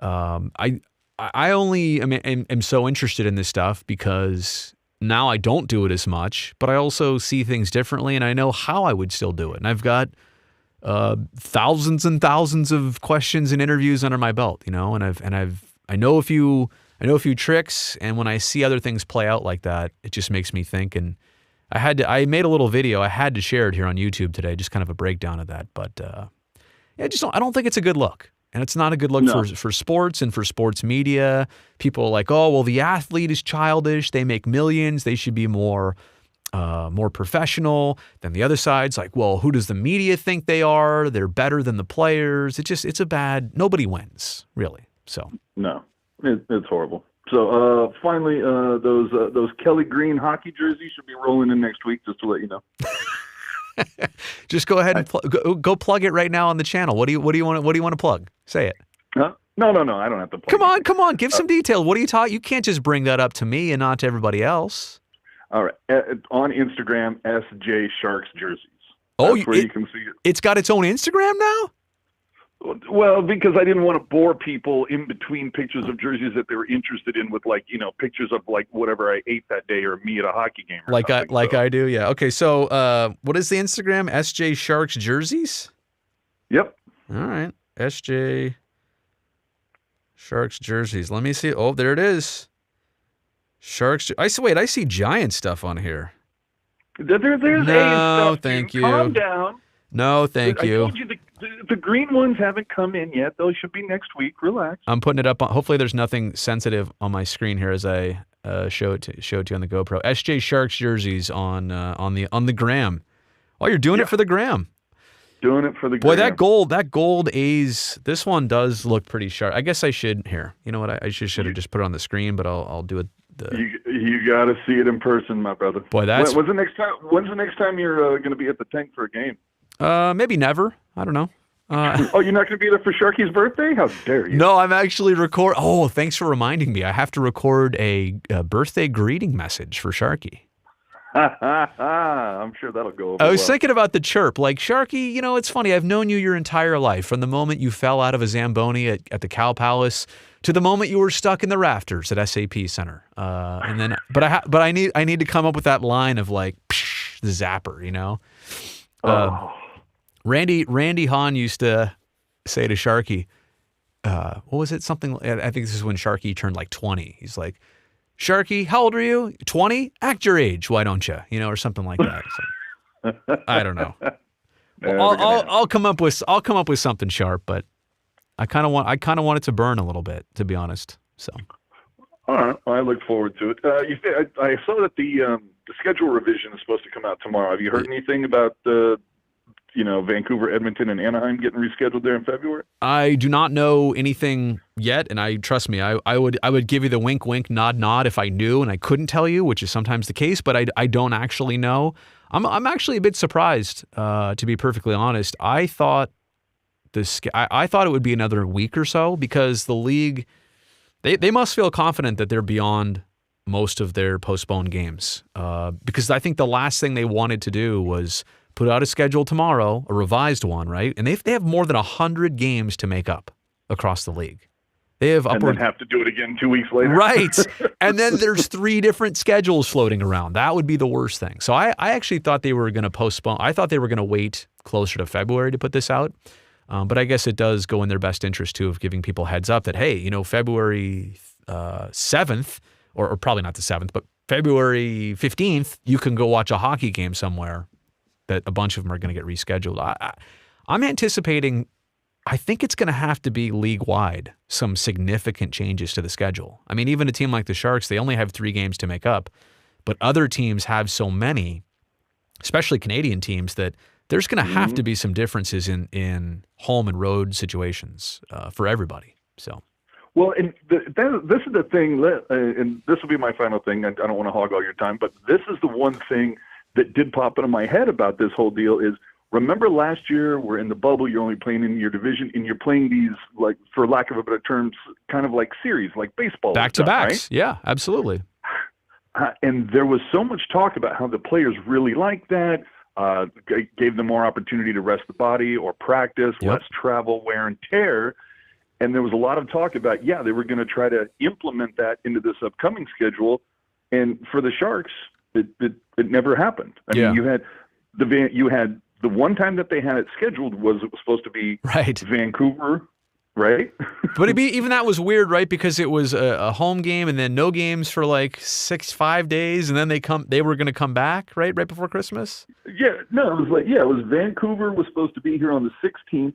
I am so interested in this stuff because now I don't do it as much, but I also see things differently and I know how I would still do it. And I've got thousands and thousands of questions and interviews under my belt, and I know if you I know a few tricks, and when I see other things play out like that, it just makes me think. And I made a little video. I had to share it here on YouTube today, just kind of a breakdown of that. But I don't think it's a good look. And it's not a good look for sports and for sports media. People are like, oh, well, the athlete is childish. They make millions. They should be more professional. Then the other side's like, well, who does the media think they are? They're better than the players. It's a bad, nobody wins, really. So No, it's horrible. So finally, those Kelly Green hockey jerseys should be rolling in next week, just to let you know. Just go ahead and go plug it right now on the channel. What do you want to plug? Say it. Huh? No, I don't have to plug Come on, give some detail. What are you talking? You can't just bring that up to me and not to everybody else. All right. On Instagram, SJ Sharks jerseys. Oh, That's where you can see it. It's got its own Instagram now? Well, because I didn't want to bore people in between pictures of jerseys that they were interested in with, pictures of whatever I ate that day or me at a hockey game. I do, yeah. Okay, so what is the Instagram? SJ Sharks jerseys? Yep. All right, SJ Sharks jerseys. Let me see. Oh, there it is. Sharks. I see Giant stuff on here. There's no, stuff, thank dude. you. Calm down. No, thank you. I told you the green ones haven't come in yet. Those should be next week. Relax. I'm putting it up. Hopefully, there's nothing sensitive on my screen here as I show it to you on the GoPro. SJ Sharks jerseys on the gram. Oh, you're doing it for the gram. Doing it for the boy. gram. That gold A's. This one does look pretty sharp. I guess I should here. You know what? I should have just put it on the screen, but I'll do it. You got to see it in person, my brother. Boy, that's. When's the next time you're going to be at the tank for a game? Maybe never. I don't know. Oh, you're not going to be there for Sharky's birthday? How dare you? No, I'm actually Oh, thanks for reminding me. I have to record a birthday greeting message for Sharky. I'm sure that'll go over I was thinking about the chirp. Like, Sharky, it's funny. I've known you your entire life, from the moment you fell out of a Zamboni at the Cow Palace to the moment you were stuck in the rafters at SAP Center. And then, but I need to come up with that line of like, psh, the zapper, Randy Hahn used to say to Sharky, what was it? Something, I think this is when Sharky turned like 20. He's like, Sharky, how old are you? 20? Act your age, why don't you? Or something like that. So, I don't know. I'll come up with something sharp, but I kind of want it to burn a little bit, to be honest. So, all right, I look forward to it. I saw that the schedule revision is supposed to come out tomorrow. Have you heard anything about Vancouver, Edmonton, and Anaheim getting rescheduled there in February? I do not know anything yet, and trust me, I would give you the wink, wink, nod, nod if I knew, and I couldn't tell you, which is sometimes the case, but I don't actually know. I'm actually a bit surprised, to be perfectly honest. I thought it would be another week or so, because the league, they must feel confident that they're beyond most of their postponed games, because I think the last thing they wanted to do was put out a schedule tomorrow, a revised one, right? And they have more than 100 games to make up across the league. They have upward, and then have to do it again 2 weeks later. Right. And then there's 3 different schedules floating around. That would be the worst thing. So I actually thought they were going to postpone. I thought they were going to wait closer to February to put this out. But I guess it does go in their best interest, too, of giving people heads up that, hey, February 7th, or probably not the 7th, but February 15th, you can go watch a hockey game somewhere, that a bunch of them are going to get rescheduled. I'm anticipating, I think it's going to have to be league-wide, some significant changes to the schedule. I mean, even a team like the Sharks, they only have 3 games to make up, but other teams have so many, especially Canadian teams, that there's going to have to be some differences in home and road situations for everybody. So, well, and this is the thing, and this will be my final thing. I don't want to hog all your time, but this is the one thing that did pop into my head about this whole deal is, remember last year we're in the bubble, you're only playing in your division, and you're playing these, like, for lack of a better term, kind of like series, like baseball. Back-to-backs, right? Yeah, absolutely. And there was so much talk about how the players really liked that, gave them more opportunity to rest the body or practice, less travel, wear and tear. And there was a lot of talk about, they were going to try to implement that into this upcoming schedule. And for the Sharks, it never happened. I mean, you had the one time that they had it scheduled was supposed to be right. Vancouver right? But even that was weird, right? Because it was a home game and then no games for like 5 days, and then they were going to come back right before Christmas. Yeah, no, it was Vancouver was supposed to be here on the 16th,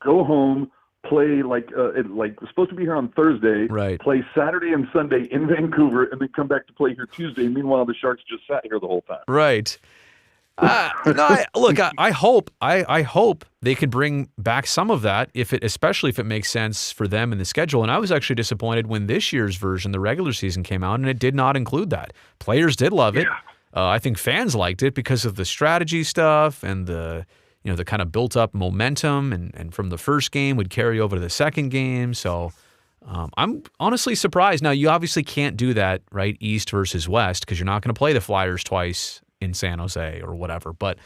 go home, play it was supposed to be here on Thursday, right? Play Saturday and Sunday in Vancouver, and then come back to play here Tuesday. Meanwhile, the Sharks just sat here the whole time. Right. I hope they could bring back some of that, especially if it makes sense for them in the schedule. And I was actually disappointed when this year's version, the regular season, came out, and it did not include that. Players did love it. I think fans liked it because of the strategy stuff and the kind of built up momentum, and from the first game would carry over to the second game. So I'm honestly surprised. Now, you obviously can't do that, right? East versus West, because you're not going to play the Flyers twice in San Jose or whatever. But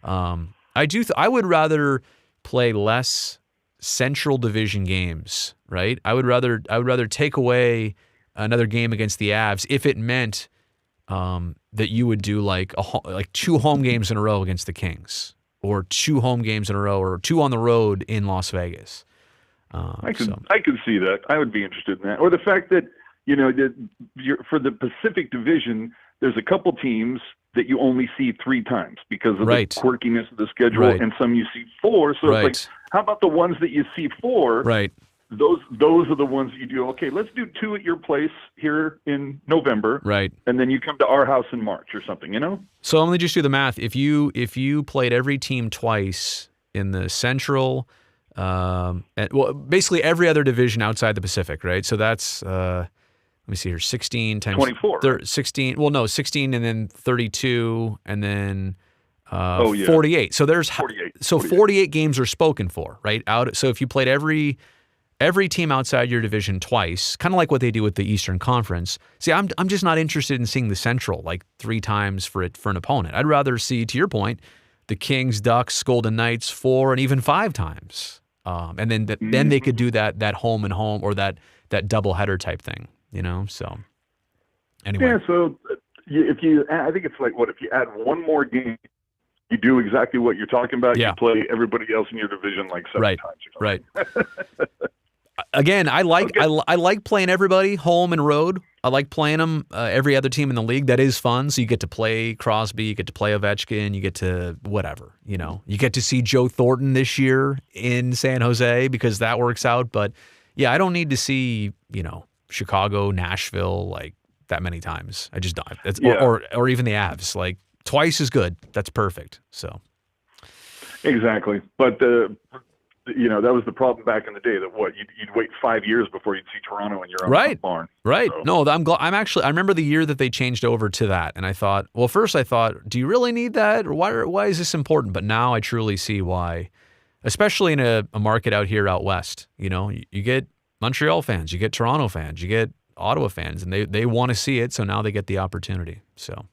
I would rather play less Central Division games, right? I would rather take away another game against the Avs if it meant that you would do like 2 home games in a row against the Kings, or 2 home games in a row, or 2 on the road in Las Vegas. I could see that. I would be interested in that. Or the fact that for the Pacific Division, there's a couple teams that you only see 3 times because of the quirkiness of the schedule, and some you see 4. So it's like, how about the ones that you see 4? Right. Those are the ones that you do. Okay, let's do 2 at your place here in November, right? And then you come to our house in March or something. So let me just do the math. If you played every team twice in the Central, basically every other division outside the Pacific, right? So that's let me see here, 16 times 24. 16. Well, no, 16 and then 32 and then 48. So there's 48 games are spoken for, right? So if you played every team outside your division twice, kind of like what they do with the Eastern Conference. See, I'm just not interested in seeing the Central like 3 times for an opponent. I'd rather see, to your point, the Kings, Ducks, Golden Knights 4 and even 5 times. And then they could do that home and home, or that doubleheader type thing, So anyway. Yeah. So I think it's like, if you add 1 more game, you do exactly what you're talking about. Yeah. You play everybody else in your division like 7 times. Right. Again, I like playing everybody home and road. I like playing them, every other team in the league. That is fun. So you get to play Crosby, you get to play Ovechkin, you get to whatever, You get to see Joe Thornton this year in San Jose because that works out. But yeah, I don't need to see, Chicago, Nashville like that many times. I just don't. Or even the Avs. Like twice is good. That's perfect. So exactly. But that was the problem back in the day. That you'd wait 5 years before you'd see Toronto in your own barn. Right. So. No, I remember the year that they changed over to that, and I thought, do you really need that, or why is this important? But now I truly see why, especially in a market out here out west. You get Montreal fans, you get Toronto fans, you get Ottawa fans, and they want to see it. So now they get the opportunity. So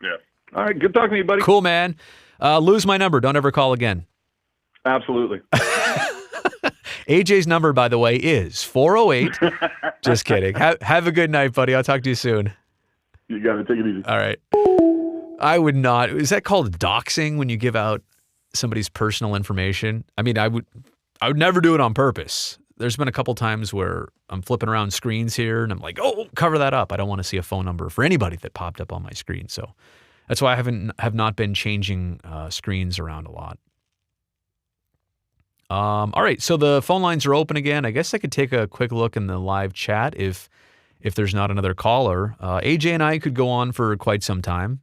yeah. All right. Good talking to you, buddy. Cool, man. Lose my number. Don't ever call again. Absolutely. AJ's number, by the way, is 408. Just kidding. Have a good night, buddy. I'll talk to you soon. You got to take it easy. All right. I would not. Is that called doxing when you give out somebody's personal information? I mean, I would never do it on purpose. There's been a couple times where I'm flipping around screens here and I'm like, oh, cover that up. I don't want to see a phone number for anybody that popped up on my screen. So that's why I have not been changing screens around a lot. All right, so the phone lines are open again. I guess I could take a quick look in the live chat if there's not another caller. AJ and I could go on for quite some time.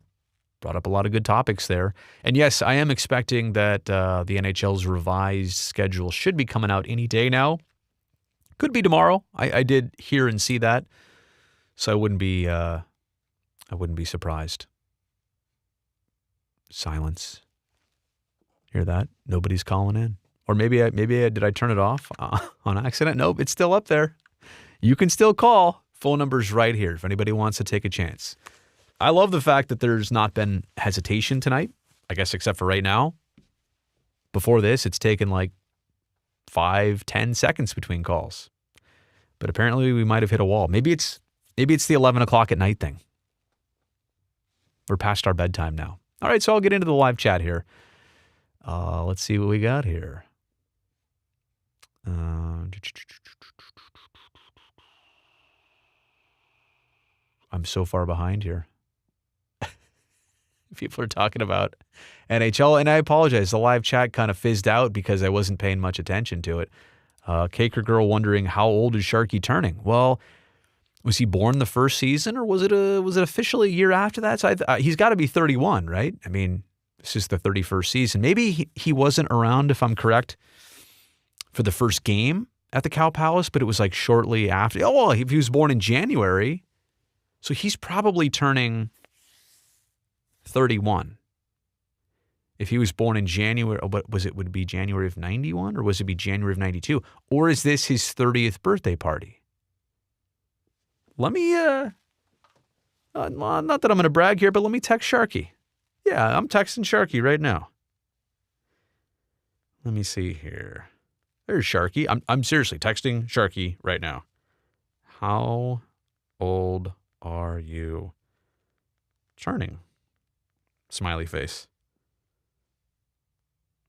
Brought up a lot of good topics there. And yes, I am expecting that the NHL's revised schedule should be coming out any day now. Could be tomorrow. I did hear and see that, so I wouldn't be surprised. Silence. Hear that? Nobody's calling in. Or maybe did I turn it off on accident? Nope, it's still up there. You can still call. Phone number's right here if anybody wants to take a chance. I love the fact that there's not been hesitation tonight, I guess except for right now. Before this, it's taken like 5-10 seconds between calls. But apparently we might have hit a wall. Maybe it's the 11 o'clock at night thing. We're past our bedtime now. All right, so I'll get into the live chat here. Let's see what we got here. I'm so far behind here. People are talking about NHL, and I apologize. The live chat kind of fizzed out because I wasn't paying much attention to it. Caker Girl wondering, how old is Sharky turning? Well, was he born the first season, or was it officially a year after that? So he's got to be 31, right? I mean, this is the 31st season. Maybe he wasn't around, if I'm correct, for the first game at the Cow Palace, but it was like shortly after. Oh, well, if he was born in January, so he's probably turning 31. If he was born in January, would it be January of 91, or was it be January of 92? Or is this his 30th birthday party? Let me, not that I'm going to brag here, but let me text Sharky. Yeah, I'm texting Sharky right now. Let me see here. There's Sharky. I'm seriously texting Sharky right now. How old are you turning? Smiley face.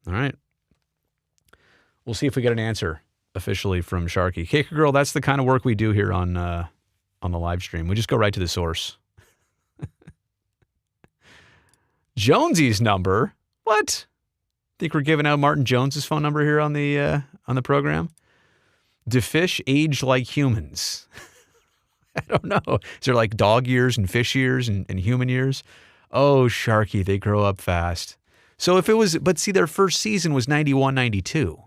All right. We'll see if we get an answer officially from Sharky. Caker Girl, that's the kind of work we do here on the live stream. We just go right to the source. Jonesy's number? What? Think we're giving out Martin Jones's phone number here on the program? Do fish age like humans? I don't know. Is there like dog years and fish years and human years? Oh, Sharky, they grow up fast. So if it was, but see, their first season was 91, 92.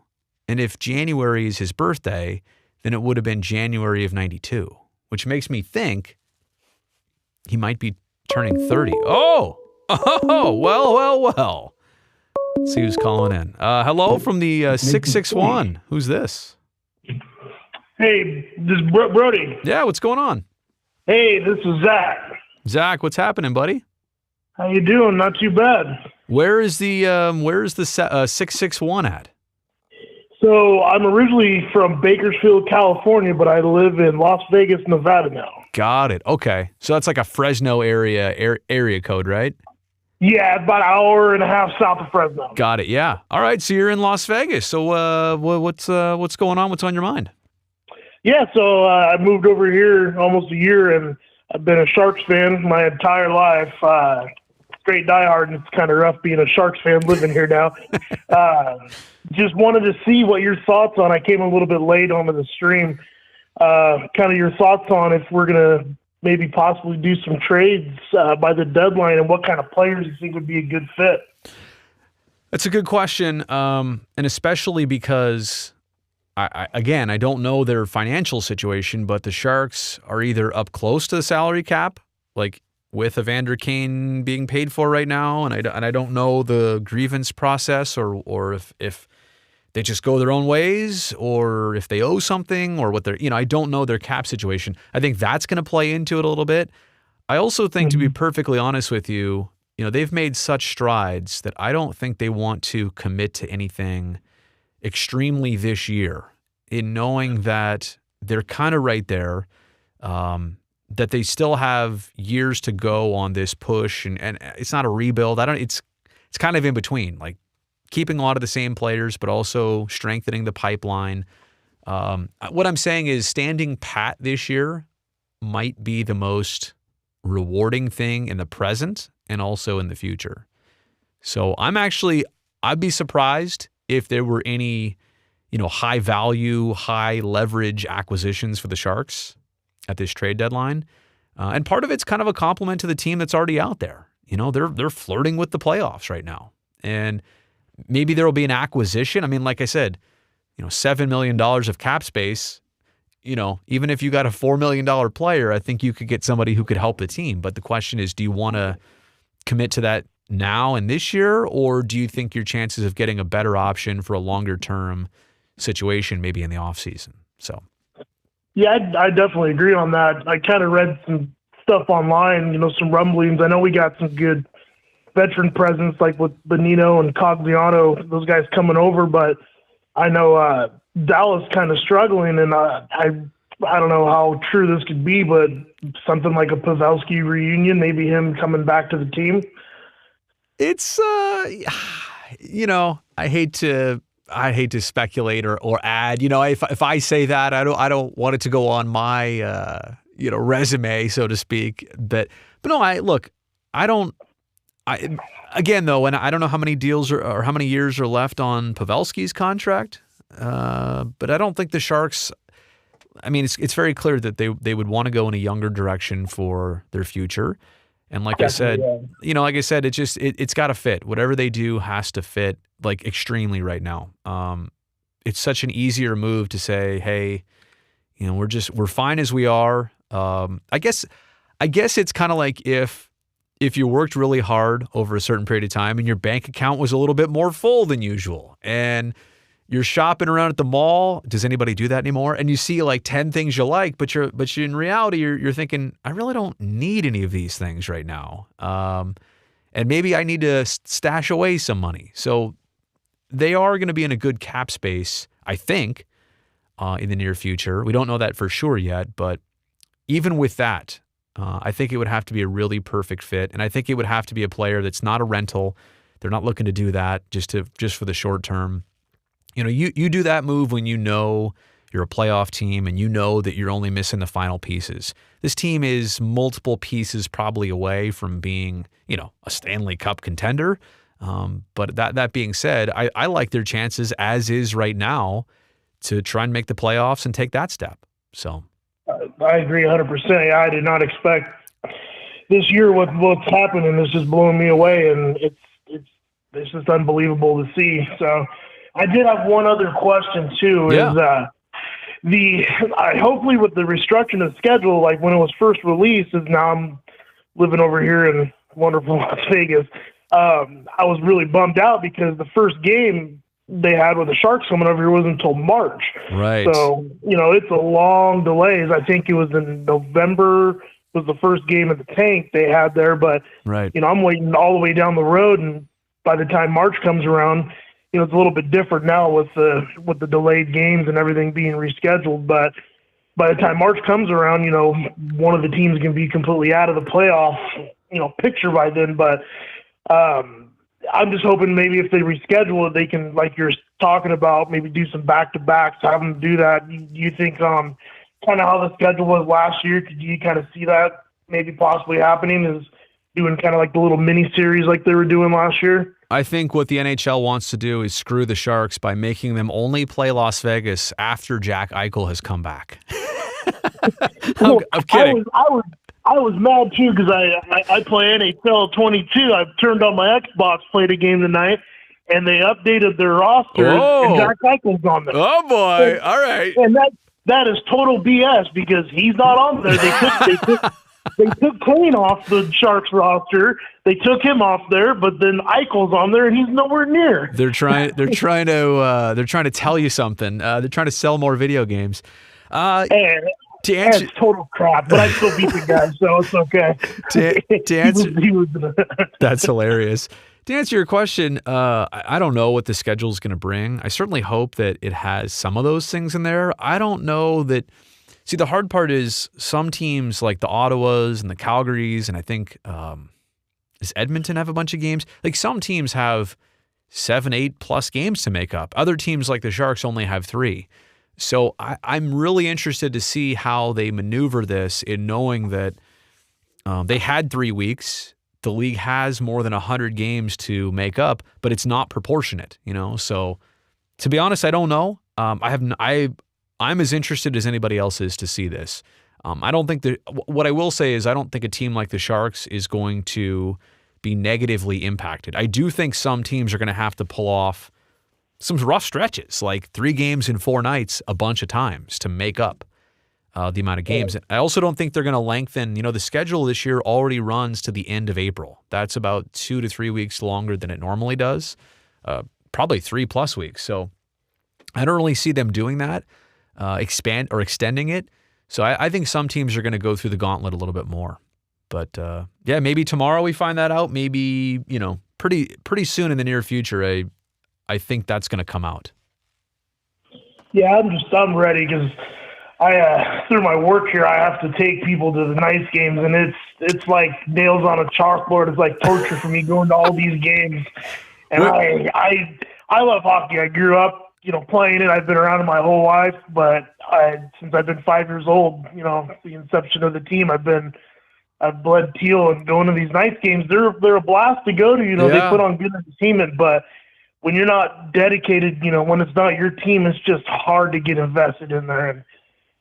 And if January is his birthday, then it would have been January of 92, which makes me think he might be turning 30. Oh, well. Let's see who's calling in. Hello from the 661. Who's this? Hey, this is Brody. Yeah, what's going on? Hey, this is Zach. Zach, what's happening, buddy? How you doing? Not too bad. Where is the 661 at? So I'm originally from Bakersfield, California, but I live in Las Vegas, Nevada now. Got it. Okay, so that's like a Fresno area code, right? Yeah, about an hour and a half south of Fresno. Got it. Yeah. All right. So you're in Las Vegas. So what's going on? What's on your mind? Yeah. So I moved over here almost a year, and I've been a Sharks fan my entire life. Straight diehard, and it's kind of rough being a Sharks fan living here now. Just wanted to see what your thoughts on. I came a little bit late onto the stream. Kind of your thoughts on if we're gonna maybe possibly do some trades by the deadline, and what kind of players you think would be a good fit. That's a good question, and especially because I don't know their financial situation, but the Sharks are either up close to the salary cap, like with Evander Kane being paid for right now, and I don't know the grievance process or if they just go their own ways, or if they owe something, or what they're, I don't know their cap situation. I think that's going to play into it a little bit. I also think, to be perfectly honest with you, they've made such strides that I don't think they want to commit to anything extremely this year, in knowing that they're kind of right there, that they still have years to go on this push, and it's not a rebuild. It's kind of in between, like keeping a lot of the same players, but also strengthening the pipeline. What I'm saying is standing pat this year might be the most rewarding thing in the present and also in the future. So I'd be surprised if there were any, high value, high leverage acquisitions for the Sharks at this trade deadline. And part of it's kind of a compliment to the team that's already out there. They're flirting with the playoffs right now. And maybe there will be an acquisition. I mean, like I said, $7 million of cap space, even if you got a $4 million player, I think you could get somebody who could help the team. But the question is, do you want to commit to that now and this year, or do you think your chances of getting a better option for a longer term situation maybe in the offseason? So. Yeah, I definitely agree on that. I kind of read some stuff online, some rumblings. I know we got some good veteran presence, like with Bonino and Cogliano, those guys coming over, but I know Dallas kind of struggling, and I don't know how true this could be, but something like a Pavelski reunion, maybe him coming back to the team. It's, I I hate to speculate or add. If I say that, I don't want it to go on my resume, so to speak. But no, again though, and I don't know how many deals or how many years are left on Pavelski's contract. But I don't think the Sharks. I mean, it's very clear that they would want to go in a younger direction for their future. And like I said, it's got to fit. Whatever they do has to fit like extremely right now. It's such an easier move to say, hey, we're fine as we are. I guess it's kind of like if you worked really hard over a certain period of time and your bank account was a little bit more full than usual and you're shopping around at the mall. Does anybody do that anymore? And you see like 10 things you like, but in reality, you're thinking, I really don't need any of these things right now. And maybe I need to stash away some money. So they are going to be in a good cap space, I think, in the near future. We don't know that for sure yet, but even with that, I think it would have to be a really perfect fit. And I think it would have to be a player that's not a rental. They're not looking to do that just for the short term. You do that move when you know you're a playoff team and you know that you're only missing the final pieces. This team is multiple pieces probably away from being, a Stanley Cup contender. But that being said, I like their chances as is right now to try and make the playoffs and take that step. So I agree 100%. I did not expect this year what's happening is just blowing me away, and it's just unbelievable to see. So I did have one other question too. Yeah. Hopefully with the restructuring of the schedule, like when it was first released, is now I'm living over here in wonderful Las Vegas. I was really bummed out because the first game they had with the Sharks coming over here wasn't until March. Right. So, it's a long delay. I think it was in November was the first game of the tank they had there. But, right. I'm waiting all the way down the road. And by the time March comes around, it's a little bit different now with the delayed games and everything being rescheduled. But by the time March comes around, one of the teams can be completely out of the playoff, picture by then. But I'm just hoping maybe if they reschedule it, they can, like you're talking about, maybe do some back-to-backs, have them do that. Do you think kind of how the schedule was last year, could you kind of see that maybe possibly happening, is doing kind of like the little mini-series like they were doing last year? I think what the NHL wants to do is screw the Sharks by making them only play Las Vegas after Jack Eichel has come back. I'm kidding. I was mad too because I play NHL 22. I turned on my Xbox, played a game tonight, and they updated their roster, and Jack Eichel's on there. Oh boy! All right. And that is total BS because he's not on there. They took Kane off the Sharks roster. They took him off there, but then Eichel's on there, and he's nowhere near. They're trying to tell you something. They're trying to sell more video games. To answer, that's total crap, but I still beat the guy, so it's okay. To answer, that's hilarious. To answer your question, I don't know what the schedule is going to bring. I certainly hope that it has some of those things in there. I don't know that. See, the hard part is some teams like the Ottawas and the Calgarys, and I think does Edmonton have a bunch of games? Like some teams have 7-8+ games to make up. Other teams like the Sharks only have 3. So I'm really interested to see how they maneuver this in knowing that they had 3 weeks. The league has more than 100 games to make up, but it's not proportionate, So to be honest, I don't know. I'm as interested as anybody else is to see this. I don't think that. What I will say is I don't think a team like the Sharks is going to be negatively impacted. I do think some teams are going to have to pull off some rough stretches, like 3 games in 4 nights a bunch of times to make up the amount of games. I also don't think they're going to lengthen. The schedule this year already runs to the end of April. That's about 2 to 3 weeks longer than it normally does, probably 3+ weeks. So I don't really see them doing that, extending it. So I think some teams are going to go through the gauntlet a little bit more. But yeah, maybe tomorrow we find that out. Maybe, pretty soon in the near future, I think that's going to come out. Yeah, I'm ready because through my work here, I have to take people to the nice games, and it's like nails on a chalkboard. It's like torture for me going to all these games. And I love hockey. I grew up, playing it. I've been around it my whole life, but since I've been 5 years old, the inception of the team, I've bled teal and going to these Knights games. They're a blast to go to. They put on good entertainment, but when you're not dedicated, when it's not your team, it's just hard to get invested in there. And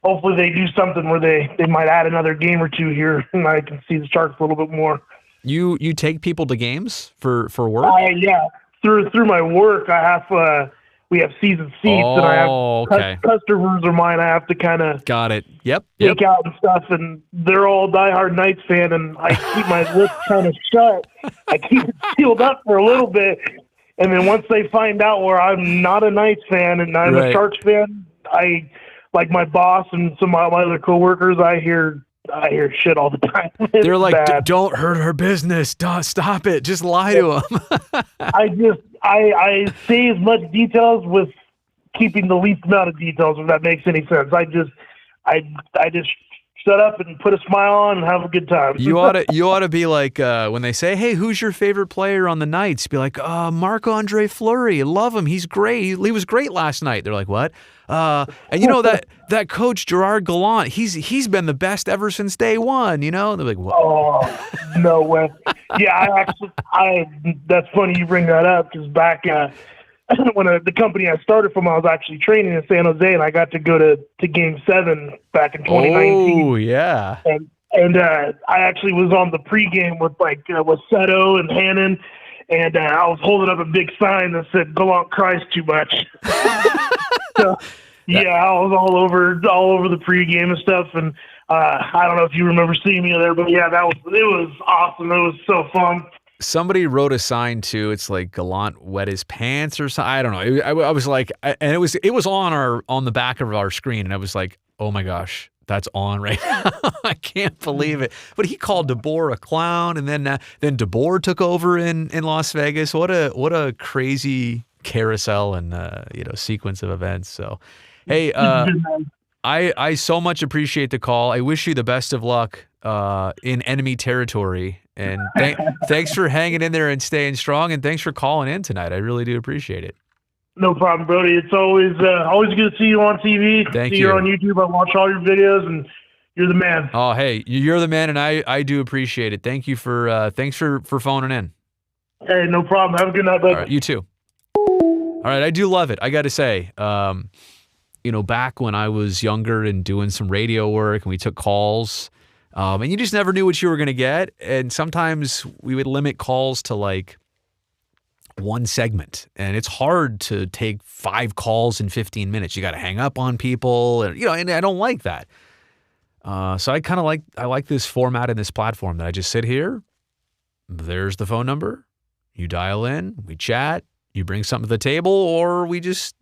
hopefully they do something where they might add another game or two here, and I can see the Sharks a little bit more. You take people to games for work? Yeah, through my work, I have we have season seats, and I have customers of mine. I have to kind of got it. Yep. Take out and stuff, and they're all diehard Knights fan, and I keep my lips kind of shut. I keep it sealed up for a little bit, and then once they find out where I'm not a Knights fan and I'm a Sharks fan, I like my boss and some of my other coworkers. I hear shit all the time. They're like, don't hurt her business. Stop it. Just lie to them. I say as much details with keeping the least amount of details, if that makes any sense. I just shut up and put a smile on and have a good time. You ought to be like, when they say, hey, who's your favorite player on the Knights? Be like, Marc-Andre Fleury. I love him. He's great. He was great last night. They're like, what? And that coach Gerard Gallant, he's been the best ever since day one. They're like, what? Oh, no way. Yeah, that's funny you bring that up, because back when the company I started from, I was actually training in San Jose, and I got to go to Game 7 back in 2019. Oh, yeah. And I actually was on the pregame with with Seto and Hannon, and I was holding up a big sign that said "Gallant cries too much." So, I was all over the pregame and stuff, and I don't know if you remember seeing me there, but yeah, it was awesome. It was so fun. Somebody wrote a sign too. It's like Gallant wet his pants or something. I don't know. I was like, and it was on the back of our screen, and I was like, oh my gosh, that's on right now. I can't believe it. But he called DeBoer a clown, and then DeBoer took over in Las Vegas. What a crazy carousel and sequence of events. So, hey, I so much appreciate the call. I wish you the best of luck in enemy territory. And thanks for hanging in there and staying strong, and thanks for calling in tonight. I really do appreciate it. No problem, Brody. It's always good to see you on TV. Thank you. See you on YouTube. I watch all your videos, and you're the man. Oh, hey, you're the man, and I do appreciate it. Thank you thanks for phoning in. Hey, no problem. Have a good night, buddy. All right, you too. All right, I do love it. I got to say, back when I was younger and doing some radio work, and we took calls. And you just never knew what you were going to get. And sometimes we would limit calls to like one segment. And it's hard to take 5 calls in 15 minutes. You got to hang up on people. And I don't like that. So I like this format and this platform that I just sit here. There's the phone number. You dial in. We chat. You bring something to the table. Or we just,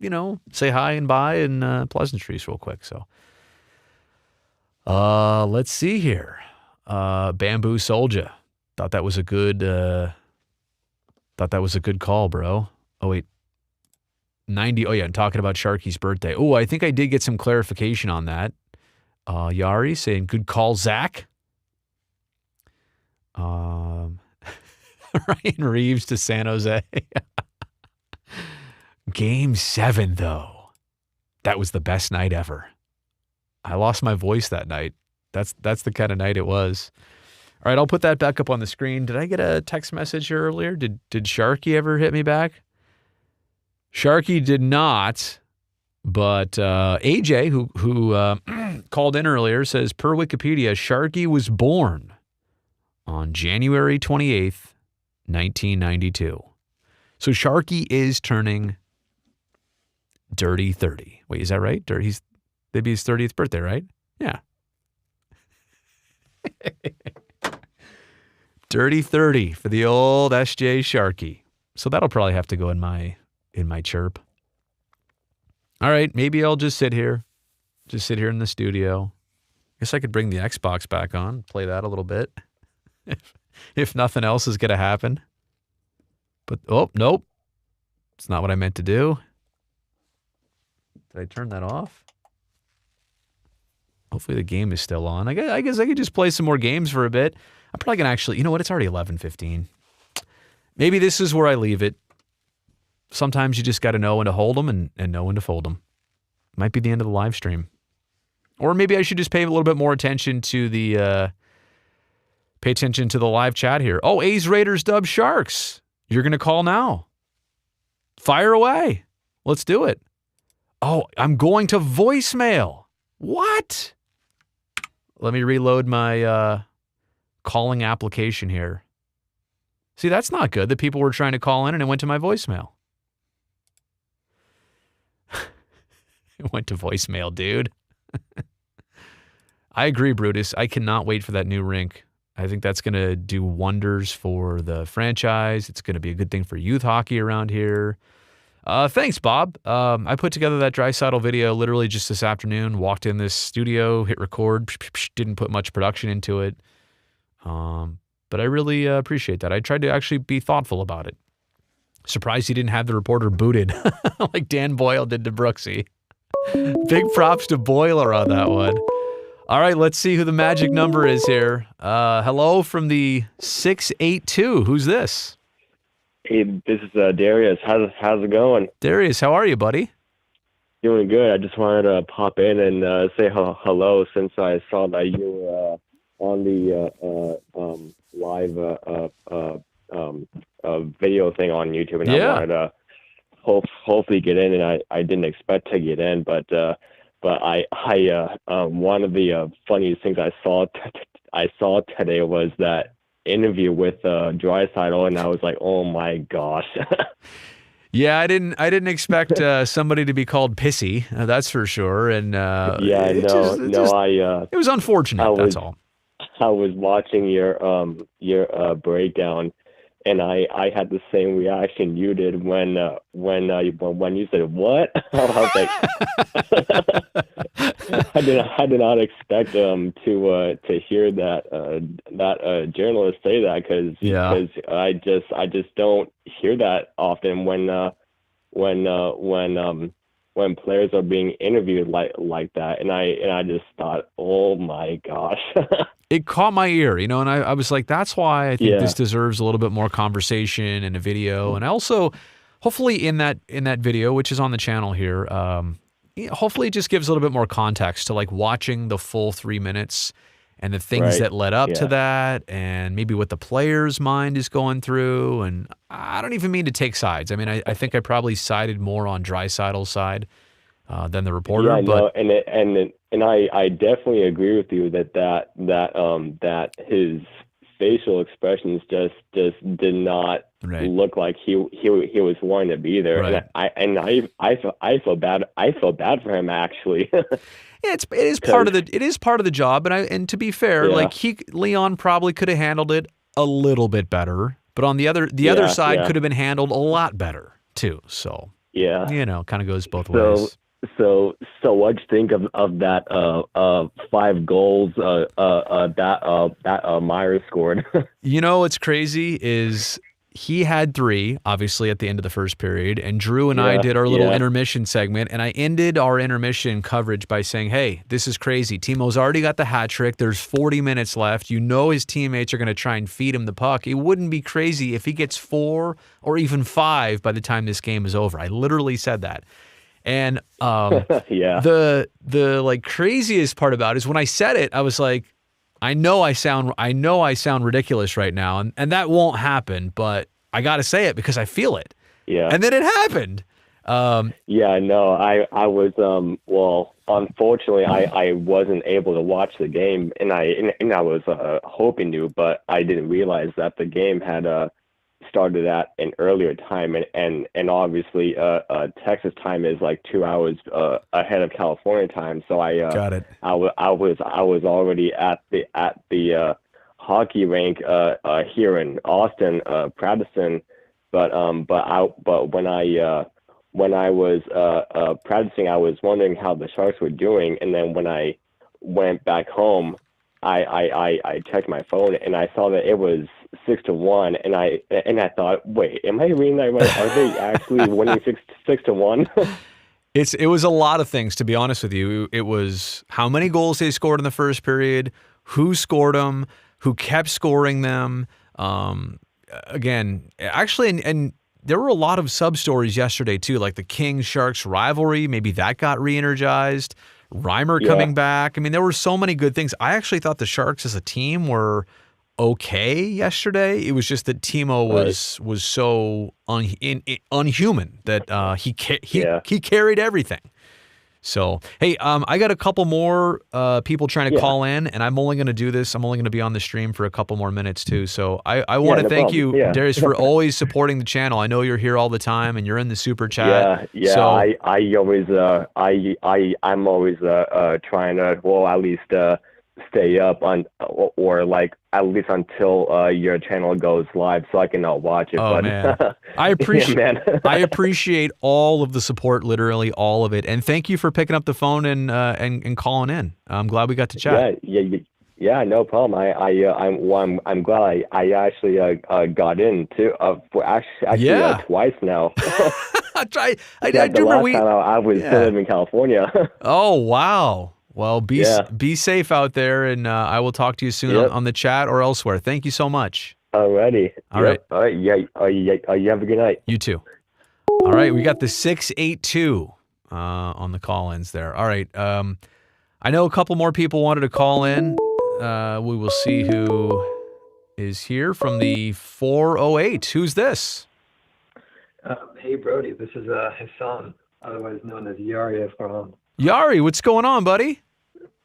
say hi and bye and pleasantries real quick. So. Let's see here. Bamboo Soldier. Thought that was a good call, bro. Oh wait. 90. Oh yeah, I'm talking about Sharky's birthday. Oh, I think I did get some clarification on that. Yari saying good call, Zach. Ryan Reeves to San Jose. Game 7 though. That was the best night ever. I lost my voice that night. That's the kind of night it was. All right, I'll put that back up on the screen. Did I get a text message earlier? Did Sharky ever hit me back? Sharky did not, but AJ, who called in earlier, says, per Wikipedia, Sharky was born on January 28th, 1992. So Sharky is turning dirty 30. Wait, is that right? That'd be his 30th birthday, right? Yeah. Dirty 30 for the old SJ Sharky. So that'll probably have to go in my chirp. All right, maybe I'll just sit here in the studio. Guess I could bring the Xbox back on, play that a little bit. if nothing else is going to happen. But, oh, nope. It's not what I meant to do. Did I turn that off? Hopefully the game is still on. I guess I could just play some more games for a bit. I'm probably going to actually, you know what? It's already 11:15. Maybe this is where I leave it. sometimes you just got to know when to hold them and know when to fold them. Might be the end of the live stream. Or maybe I should just pay a little bit more attention to the live chat here. Oh, A's, Raiders, Dubs, Sharks. You're going to call now. Fire away. Let's do it. Oh, I'm going to voicemail. What? Let me reload my calling application here. See, that's not good that people were trying to call in and it went to my voicemail. It went to voicemail, dude. I agree, Brutus. I cannot wait for that new rink. I think that's going to do wonders for the franchise. It's going to be a good thing for youth hockey around here. Thanks, Bob. I put together that Draisaitl video literally just this afternoon. Walked in this studio, hit record, didn't put much production into it. But I really appreciate that. I tried to actually be thoughtful about it. Surprised he didn't have the reporter booted like Dan Boyle did to Brooksy. Big props to Boiler on that one. All right, let's see who the magic number is here. Hello from the 682. Who's this? Hey, this is Darius. How's it going? Darius, how are you, buddy? Doing good. I just wanted to pop in and say hello since I saw that you were on the live video thing on YouTube, and I wanted to hopefully get in, and I didn't expect to get in, but I one of the funniest things I saw today was that interview with Draisaitl, and I was like, oh my gosh. Yeah, I didn't expect somebody to be called pissy. That's for sure. And it was unfortunate. That's all. I was watching your breakdown, and I had the same reaction you did when you said what. I was like, I did not expect to hear that journalist say that, because I just don't hear that often when players are being interviewed like that, and I just thought, oh my gosh. It caught my ear, and I was like, that's why I think this deserves a little bit more conversation in a video. And also, hopefully in that video, which is on the channel here, hopefully it just gives a little bit more context to like watching the full 3 minutes and the things that led up to that, and maybe what the player's mind is going through. And I don't even mean to take sides. I mean, I think I probably sided more on Draisaitl's side than the reporter. Yeah, but and I definitely agree with you that his facial expressions just did not look like he was wanting to be there. Right. And I feel bad. I feel bad for him, actually. Yeah, it is part of the job, and to be fair, Leon probably could have handled it a little bit better, but on the other side could have been handled a lot better too. So kind of goes both ways. So what'd you think of that 5 goals that Myers scored? What's crazy is he had 3, obviously, at the end of the first period, and Drew and I did our little intermission segment, and I ended our intermission coverage by saying, hey, this is crazy. Timo's already got the hat trick. There's 40 minutes left. His teammates are going to try and feed him the puck. It wouldn't be crazy if he gets 4 or even 5 by the time this game is over. I literally said that. And the like craziest part about it is when I said it, I was like, I know I sound ridiculous right now, and that won't happen, but I got to say it because I feel it. Yeah. And then it happened. I was unfortunately I wasn't able to watch the game, and I was hoping to, but I didn't realize that the game had started at an earlier time, and obviously Texas time is like 2 hours ahead of California time, so I got it. I was already at the hockey rink here in Austin, Pratterson, but when I was practicing, I was wondering how the Sharks were doing, and then when I went back home, I checked my phone and I saw that it was 6-1, and I thought, wait, am I reading that right? Are they actually winning 6-1? It was a lot of things, to be honest with you. It was how many goals they scored in the first period, who scored them, who kept scoring them. Again, actually, and there were a lot of sub-stories yesterday, too, like the Kings-Sharks rivalry. Maybe that got re-energized. Reimer coming back. I mean, there were so many good things. I actually thought the Sharks as a team were okay yesterday. It was just that Timo was so unhuman that he carried everything. So, hey, I got a couple more people trying to call in, and I'm only going to do this. I'm only going to be on the stream for a couple more minutes, too. So I want to thank you, Darius, for always supporting the channel. I know you're here all the time, and you're in the super chat. Yeah. So, I'm always trying to, well, at least stay up on, or like at least until your channel goes live, so I can watch it. Oh, but man. I appreciate all of the support, literally all of it, and thank you for picking up the phone and calling in. I'm glad we got to chat. Yeah, no problem. I'm glad I actually got in too. Twice now. I the last time I was still in California. Oh wow. Well, be safe out there, and I will talk to you soon on the chat or elsewhere. Thank you so much. Alrighty. All right. All right. Yeah. You have a good night. You too. All right. We got the 682 on the call-ins there. All right. I know a couple more people wanted to call in. We will see who is here from the 408. Who's this? Hey, Brody. This is Hassan, otherwise known as Yari from. Yari, what's going on, buddy?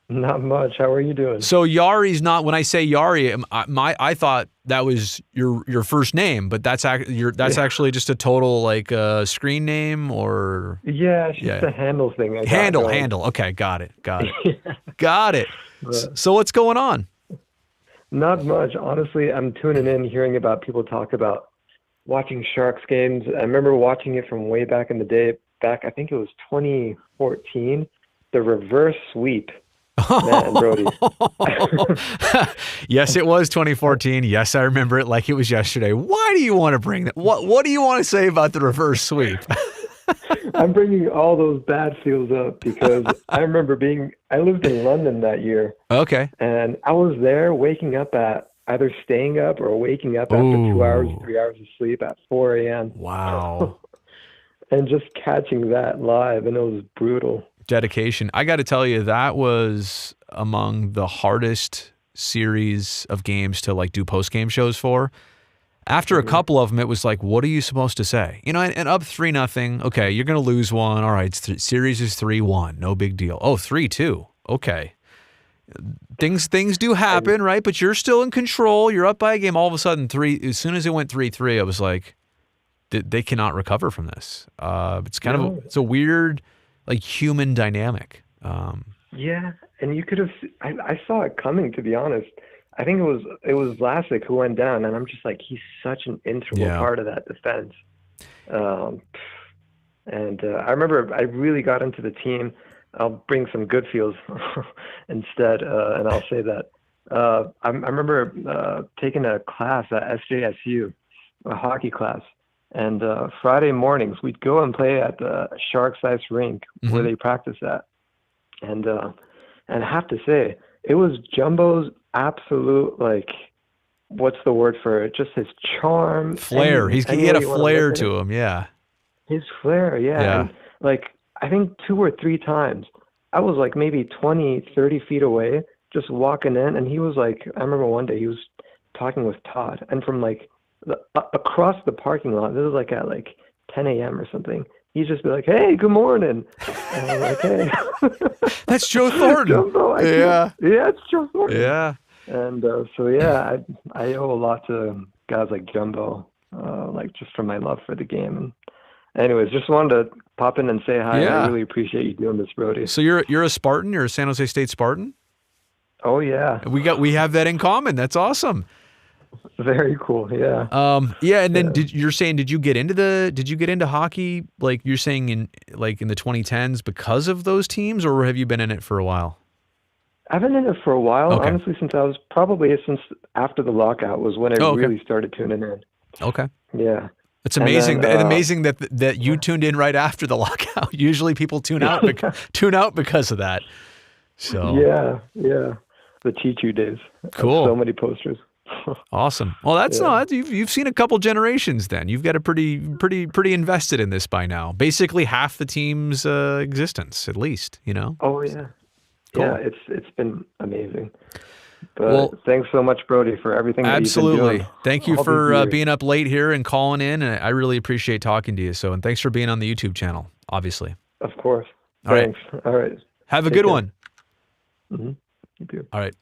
Not much. How are you doing? So Yari's not. When I say Yari, I thought that was your first name, but that's actually just a total like screen name, or it's just a handle thing. Handle. Okay, got it. Got it. So what's going on? Not much, honestly. I'm tuning in, hearing about people talk about watching Sharks games. I remember watching it from way back in the day. I think it was 2014, the reverse sweep. Man, Brody. Yes, it was 2014. Yes, I remember it like it was yesterday. Why do you want to bring that? What do you want to say about the reverse sweep? I'm bringing all those bad feels up because I remember I lived in London that year. Okay. And I was there waking up at either staying up or waking up after 2 hours, 3 hours of sleep at 4 a.m. Wow. And just catching that live, and it was brutal. Dedication. I got to tell you, that was among the hardest series of games to like do post-game shows for. After a couple of them, it was like, what are you supposed to say? You know, and up 3-0. Okay, you're going to lose one. All right, series is 3-1. No big deal. Oh, 3-2. Okay. Things do happen, right? But you're still in control. You're up by a game. All of a sudden, as soon as it went 3-3, I was like, they cannot recover from this. It's kind of it's a weird, like, human dynamic. Yeah, and you could have. I saw it coming, to be honest. I think it was Vlasic who went down, and I'm just like, he's such an integral part of that defense. And I remember I really got into the team. I'll bring some good feels instead, and I'll say that. I remember taking a class at SJSU, a hockey class. And Friday mornings, we'd go and play at the Sharks Ice rink where they practice at. And I have to say, it was Jumbo's absolute, like, what's the word for it? Just his charm. Flair. He had a flair to him, yeah. His flair, yeah. And, like, I think 2 or 3 times, I was like maybe 20, 30 feet away, just walking in. And he was like, I remember one day he was talking with Todd. And from like, across the parking lot, this was like at like 10 a.m. or something, he'd just be like, hey, good morning. And I'm like, hey. That's Joe Thornton. Jumbo, it's Joe Thornton. Yeah. And I owe a lot to guys like Jumbo, like just for my love for the game. And anyways, just wanted to pop in and say hi. Yeah. I really appreciate you doing this, Brody. So you're a Spartan? You're a San Jose State Spartan? Oh, yeah. We have that in common. That's awesome. Very cool. Yeah. And then did you get into hockey, like you're saying in the 2010s because of those teams, or have you been in it for a while? I've been in it for a while, honestly, since after the lockout was when I really started tuning in. Okay. Yeah. It's amazing. Amazing that you tuned in right after the lockout. Usually people tune out because of that. So yeah. The Chichu days. Cool. So many posters. Awesome. Well, that's not you've seen a couple generations. Then you've got a pretty invested in this by now. Basically half the team's existence, at least. You know. Oh yeah, Cool. yeah. It's been amazing. But thanks so much, Brody, for everything. Absolutely. That you've been doing Thank you all for these years. being up late here and calling in. And I really appreciate talking to you. So, and thanks for being on the YouTube channel. Obviously. Of course. All right. Thanks. All right. Have a Take good care. one. Mm-hmm. You too. All right.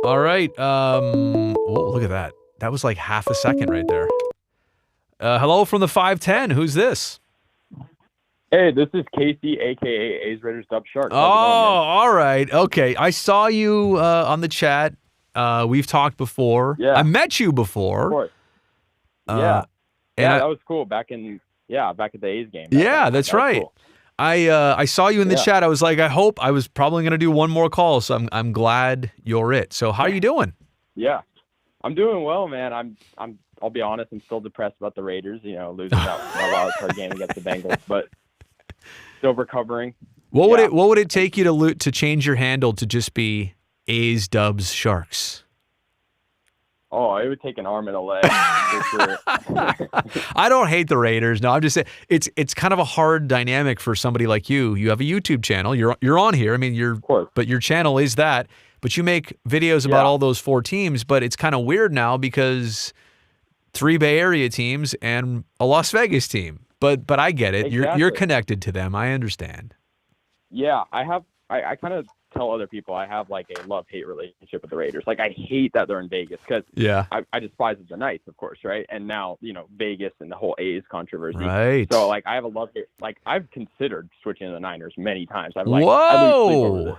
All right. Whoa, look at that. That was like half a second right there. Hello from the 510. Who's this? Hey, this is Casey, a.k.a. A's Raiders Dub Shark. Oh, all right. Okay. I saw you on the chat. We've talked before. Yeah. I met you before. Of course. Yeah. That was cool back at the A's game. Yeah, that's right. Cool. I saw you in the Yeah. chat. I was like, I was probably going to do one more call, so I'm glad you're it. So how are you doing? Yeah. I'm doing well, man. I'll be honest, I'm still depressed about the Raiders, losing that wild card game against the Bengals, but still recovering. What would it take you to change your handle to just be A's Dubs Sharks? Oh, it would take an arm and a leg for sure. I don't hate the Raiders. No, I'm just saying it's kind of a hard dynamic for somebody like you. You have a YouTube channel. You're on here. I mean, but your channel is that. But you make videos about all those 4 teams. But it's kind of weird now because 3 Bay Area teams and a Las Vegas team. But I get it. Exactly. You're connected to them. I understand. Yeah, I kind of tell other people I have like a love-hate relationship with the Raiders. Like I hate that they're in Vegas because I despise the Knights, of course, right? And now, Vegas and the whole A's controversy. Right. So like I have a love-hate. Like I've considered switching to the Niners many times. Whoa.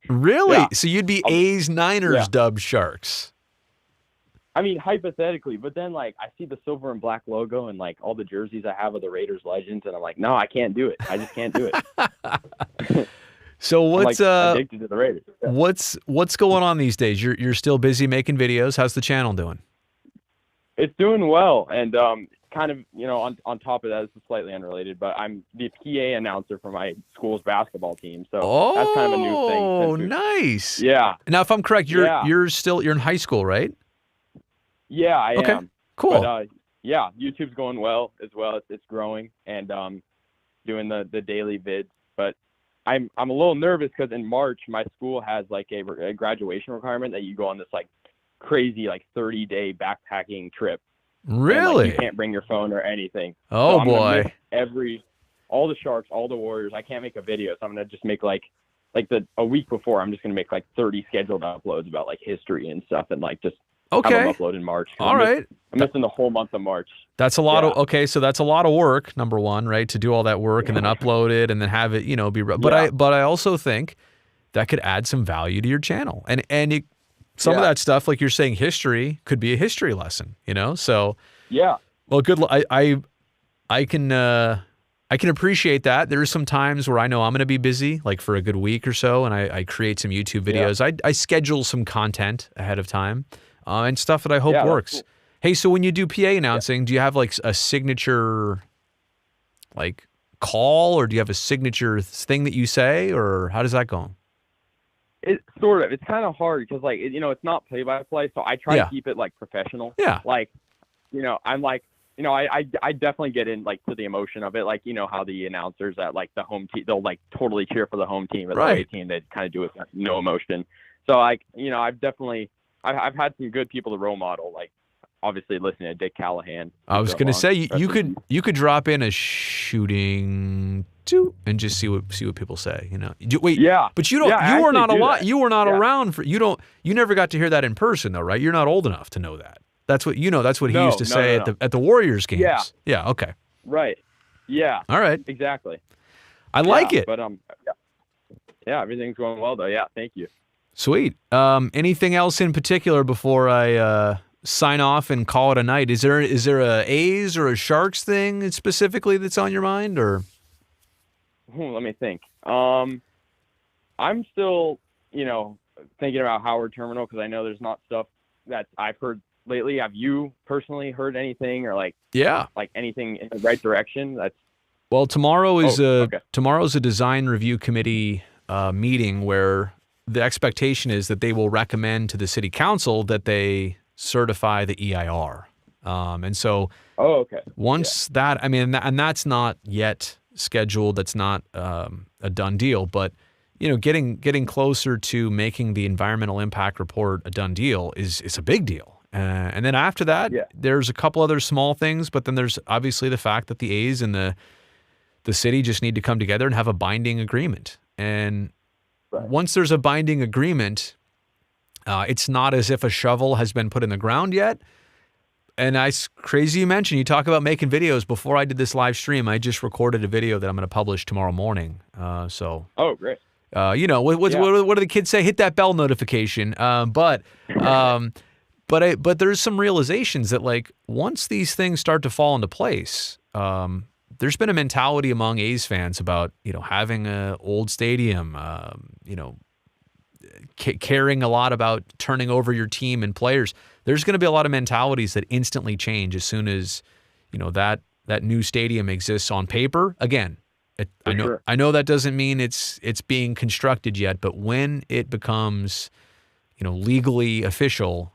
Really? Yeah. So you'd be A's Niners Dub Sharks. I mean, hypothetically, but then like I see the silver and black logo and like all the jerseys I have of the Raiders legends, and I'm like, no, I can't do it. I just can't do it. So what's I'm addicted to the Raiders? Yeah. What's going on these days? You're still busy making videos. How's the channel doing? It's doing well, and kind of on top of that, this is slightly unrelated, but I'm the PA announcer for my school's basketball team, so that's kind of a new thing. Oh, nice. Yeah. Now, if I'm correct, you're in high school, right? Yeah, I Okay. am. Cool. But, YouTube's going well as well. It's growing, and doing the daily vids. But I'm a little nervous because in March my school has like a graduation requirement that you go on this like crazy like 30-day backpacking trip. Really? And, like, you can't bring your phone or anything. Oh, so I'm gonna boy. miss all the Sharks, all the Warriors. I can't make a video, so I'm gonna just make a week before. I'm just gonna make like 30 scheduled uploads about like history and stuff, and like just have them upload in March. All right. I'm missing the whole month of March. That's a lot of so that's a lot of work. Number one, right, to do all that work and then upload it and then have it, be. But I also think that could add some value to your channel, and some of that stuff, like you're saying, history could be a history lesson. So Well, good. I can appreciate that. There's some times where I know I'm going to be busy, like for a good week or so, and I create some YouTube videos. I schedule some content ahead of time. And stuff that I hope works. Cool. Hey, so when you do PA announcing, do you have like a signature like call, or do you have a signature thing that you say, or how does that go? It's sort of. It's kind of hard because like it's not play-by-play, so I try to keep it like professional. Yeah. Like, I'm like, I definitely get in like to the emotion of it, like how the announcers at like the home team, they'll like totally cheer for the home team, but the away team they kind of do it with no emotion. So like I've had some good people to role model, like obviously listening to Dick Callahan. I was going to say you could drop in a shooting two and just see what people say. Wait, but you were not alive. You were not around for you never got to hear that in person though, right? You're not old enough to know that. That's what That's what he used to say at the Warriors games. Yeah. Yeah. Okay. Right. Yeah. All right. Exactly. I like it. But everything's going well though. Yeah. Thank you. Sweet. Anything else in particular before I sign off and call it a night? Is there a A's or a Sharks thing specifically that's on your mind, or? Let me think. I'm still, thinking about Howard Terminal because I know there's not stuff that I've heard lately. Have you personally heard anything or like anything in the right direction? Well, tomorrow is tomorrow's a design review committee meeting where the expectation is that they will recommend to the city council that they certify the EIR. And so once that, I mean, and that's not yet scheduled. That's not a done deal, but getting closer to making the environmental impact report a done deal is a big deal. And then after that, there's a couple other small things, but then there's obviously the fact that the A's and the city just need to come together and have a binding agreement. And once there's a binding agreement, it's not as if a shovel has been put in the ground yet. And it's crazy you mentioned, you talk about making videos. Before I did this live stream, I just recorded a video that I'm going to publish tomorrow morning. Oh, great. What do the kids say? Hit that bell notification. But there's some realizations that, like, once these things start to fall into place, there's been a mentality among A's fans about, having an old stadium, caring a lot about turning over your team and players. There's going to be a lot of mentalities that instantly change as soon as, that new stadium exists on paper. Again, I know that doesn't mean it's being constructed yet, but when it becomes, legally official,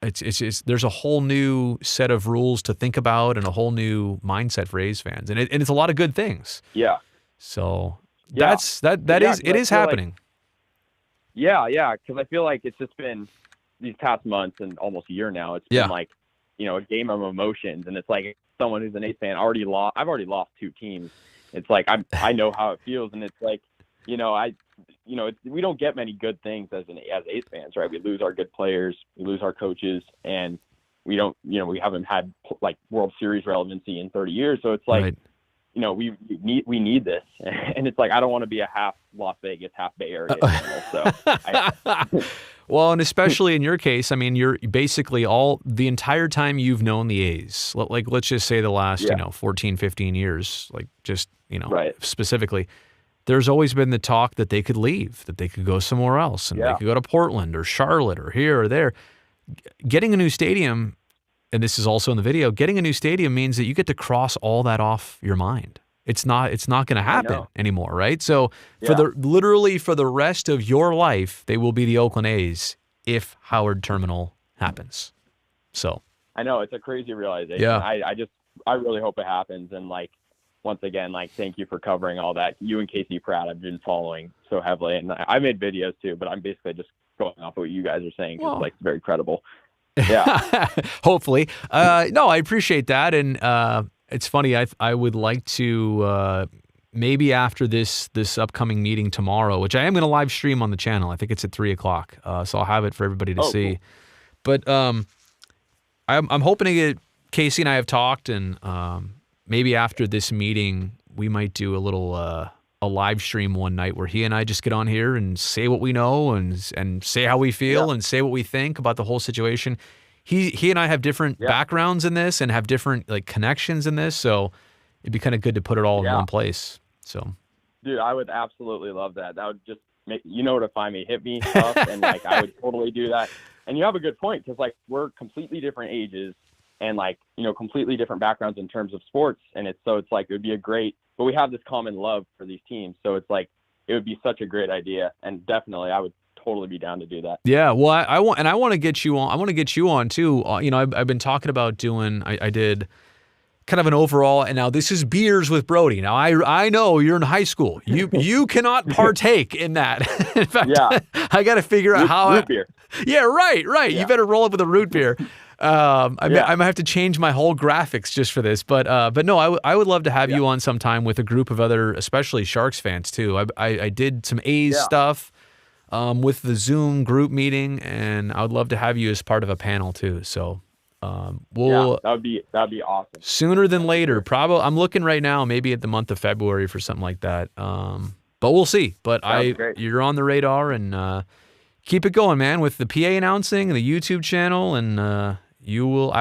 it's there's a whole new set of rules to think about and a whole new mindset for A's fans, and it's a lot of good things. Yeah. So it is happening. Because I feel like it's just been these past months and almost a year now. It's been like, a game of emotions, and it's like someone who's an A's fan I've already lost 2 teams. It's like I know how it feels, and it's like, we don't get many good things as A's fans, right? We lose our good players, we lose our coaches, and we don't, we haven't had like World Series relevancy in 30 years. So it's like, we need this, and it's like I don't want to be a half Las Vegas, half Bay Area. Well, and especially in your case, I mean, you're basically the entire time you've known the A's, like let's just say the last 14, 15 years, like just specifically. There's always been the talk that they could leave, that they could go somewhere else, and they could go to Portland or Charlotte or here or there. Getting a new stadium, and this is also in the video, getting a new stadium means that you get to cross all that off your mind. It's not going to happen anymore, right? So for the rest of your life, they will be the Oakland A's if Howard Terminal happens. So I know it's a crazy realization. Yeah. I really hope it happens, and like, once again, like, thank you for covering all that. You and Casey Pratt have been following so heavily, and I made videos too, but I'm basically just going off of what you guys are saying because it's very credible. Yeah. Hopefully. No, I appreciate that, and it's funny. I would like to maybe after this upcoming meeting tomorrow, which I am going to live stream on the channel. I think it's at 3:00, so I'll have it for everybody to see. Cool. But I'm hoping to get Casey and I have talked, and maybe after this meeting, we might do a little a live stream one night where he and I just get on here and say what we know and say how we feel and say what we think about the whole situation. He and I have different backgrounds in this and have different like connections in this, so it'd be kind of good to put it all in one place. So, dude, I would absolutely love that. That would just make where to find me, hit me up, and like I would totally do that. And you have a good point because like we're completely different ages. And like, completely different backgrounds in terms of sports. And it's like, it would be but we have this common love for these teams. So it's like, it would be such a great idea. And definitely I would totally be down to do that. Yeah. Well, I want to get you on. I want to get you on too. I've been talking about doing, I did kind of an overall, and now this is Beers with Brody. Now I know you're in high school. You cannot partake in that. In fact, I got to figure out how. Root beer. Yeah, right. Yeah. You better roll up with a root beer. I might have to change my whole graphics just for this, but no, I would love to have you on sometime with a group of other, especially Sharks fans too. I did some A's stuff with the Zoom group meeting, and I would love to have you as part of a panel too. So that'd be awesome. Sooner than later, probably. I'm looking right now, maybe at the month of February for something like that. But we'll see. But you're on the radar, and keep it going, man, with the PA announcing and the YouTube channel, and you will.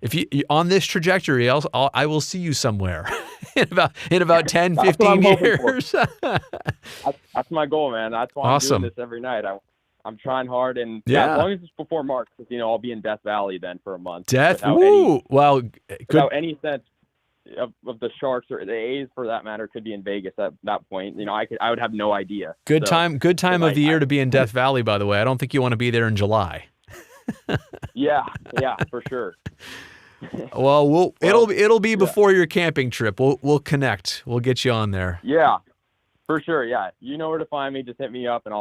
If you on this trajectory, I will see you somewhere in about 10, 15 years. That's my goal, man. That's why I'm doing this every night. I'm trying hard, and as long as it's before March, because I'll be in Death Valley then for a month. Without any sense. of the Sharks or the A's, for that matter, could be in Vegas at that point. You know, I would have no idea. Good So, time of the year to be in Death Valley, by the way. I don't think you want to be there in July. Yeah, for sure. Well, it'll be before your camping trip. We'll connect. We'll get you on there. Yeah, for sure. Yeah, you know where to find me. Just hit me up, and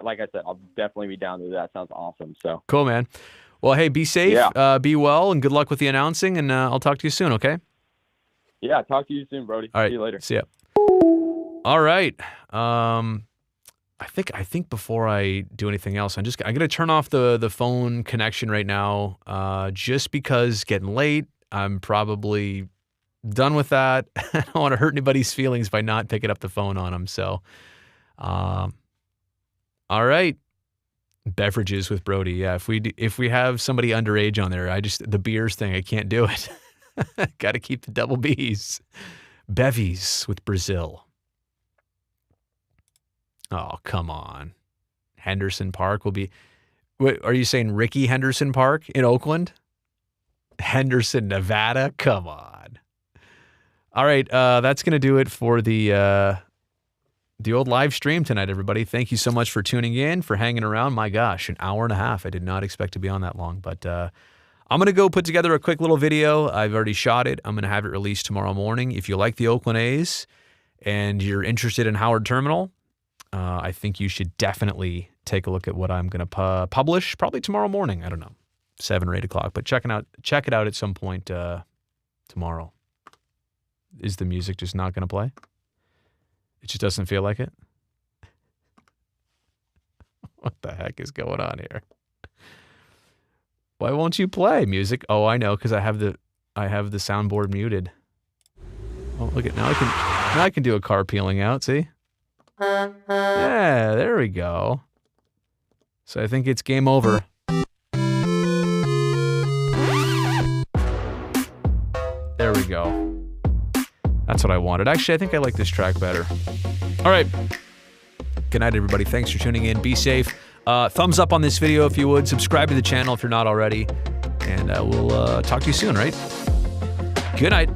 like I said, I'll definitely be down to that. Sounds awesome. So cool, man. Well, hey, be safe, be well, and good luck with the announcing. And I'll talk to you soon. Okay. Yeah, talk to you soon, Brody. All right. See you later. See ya. All right. I think before I do anything else, I'm gonna turn off the phone connection right now, just because it's getting late. I'm probably done with that. I don't want to hurt anybody's feelings by not picking up the phone on them. So, all right. Beverages with Brody. Yeah, if we have somebody underage on there, the beers thing, I can't do it. Got to keep the double B's. Bevies with Brazil. Oh, come on. Henderson Park will be... Wait, are you saying Ricky Henderson Park in Oakland? Henderson, Nevada? Come on. All right, that's going to do it for the old live stream tonight, everybody. Thank you so much for tuning in, for hanging around. My gosh, an hour and a half. I did not expect to be on that long, but I'm going to go put together a quick little video. I've already shot it. I'm going to have it released tomorrow morning. If you like the Oakland A's and you're interested in Howard Terminal, I think you should definitely take a look at what I'm going to publish probably tomorrow morning. I don't know, 7 or 8 o'clock, but check it out at some point tomorrow. Is the music just not going to play? It just doesn't feel like it? What the heck is going on here? Why won't you play music? Oh, I know, because I have the soundboard muted. Oh, look at now I can do a car peeling out, see? Yeah, there we go. So I think it's game over. There we go. That's what I wanted. Actually, I think I like this track better. All right. Good night, everybody. Thanks for tuning in. Be safe. Thumbs up on this video if you would. Subscribe to the channel if you're not already. And we'll talk to you soon, right? Good night.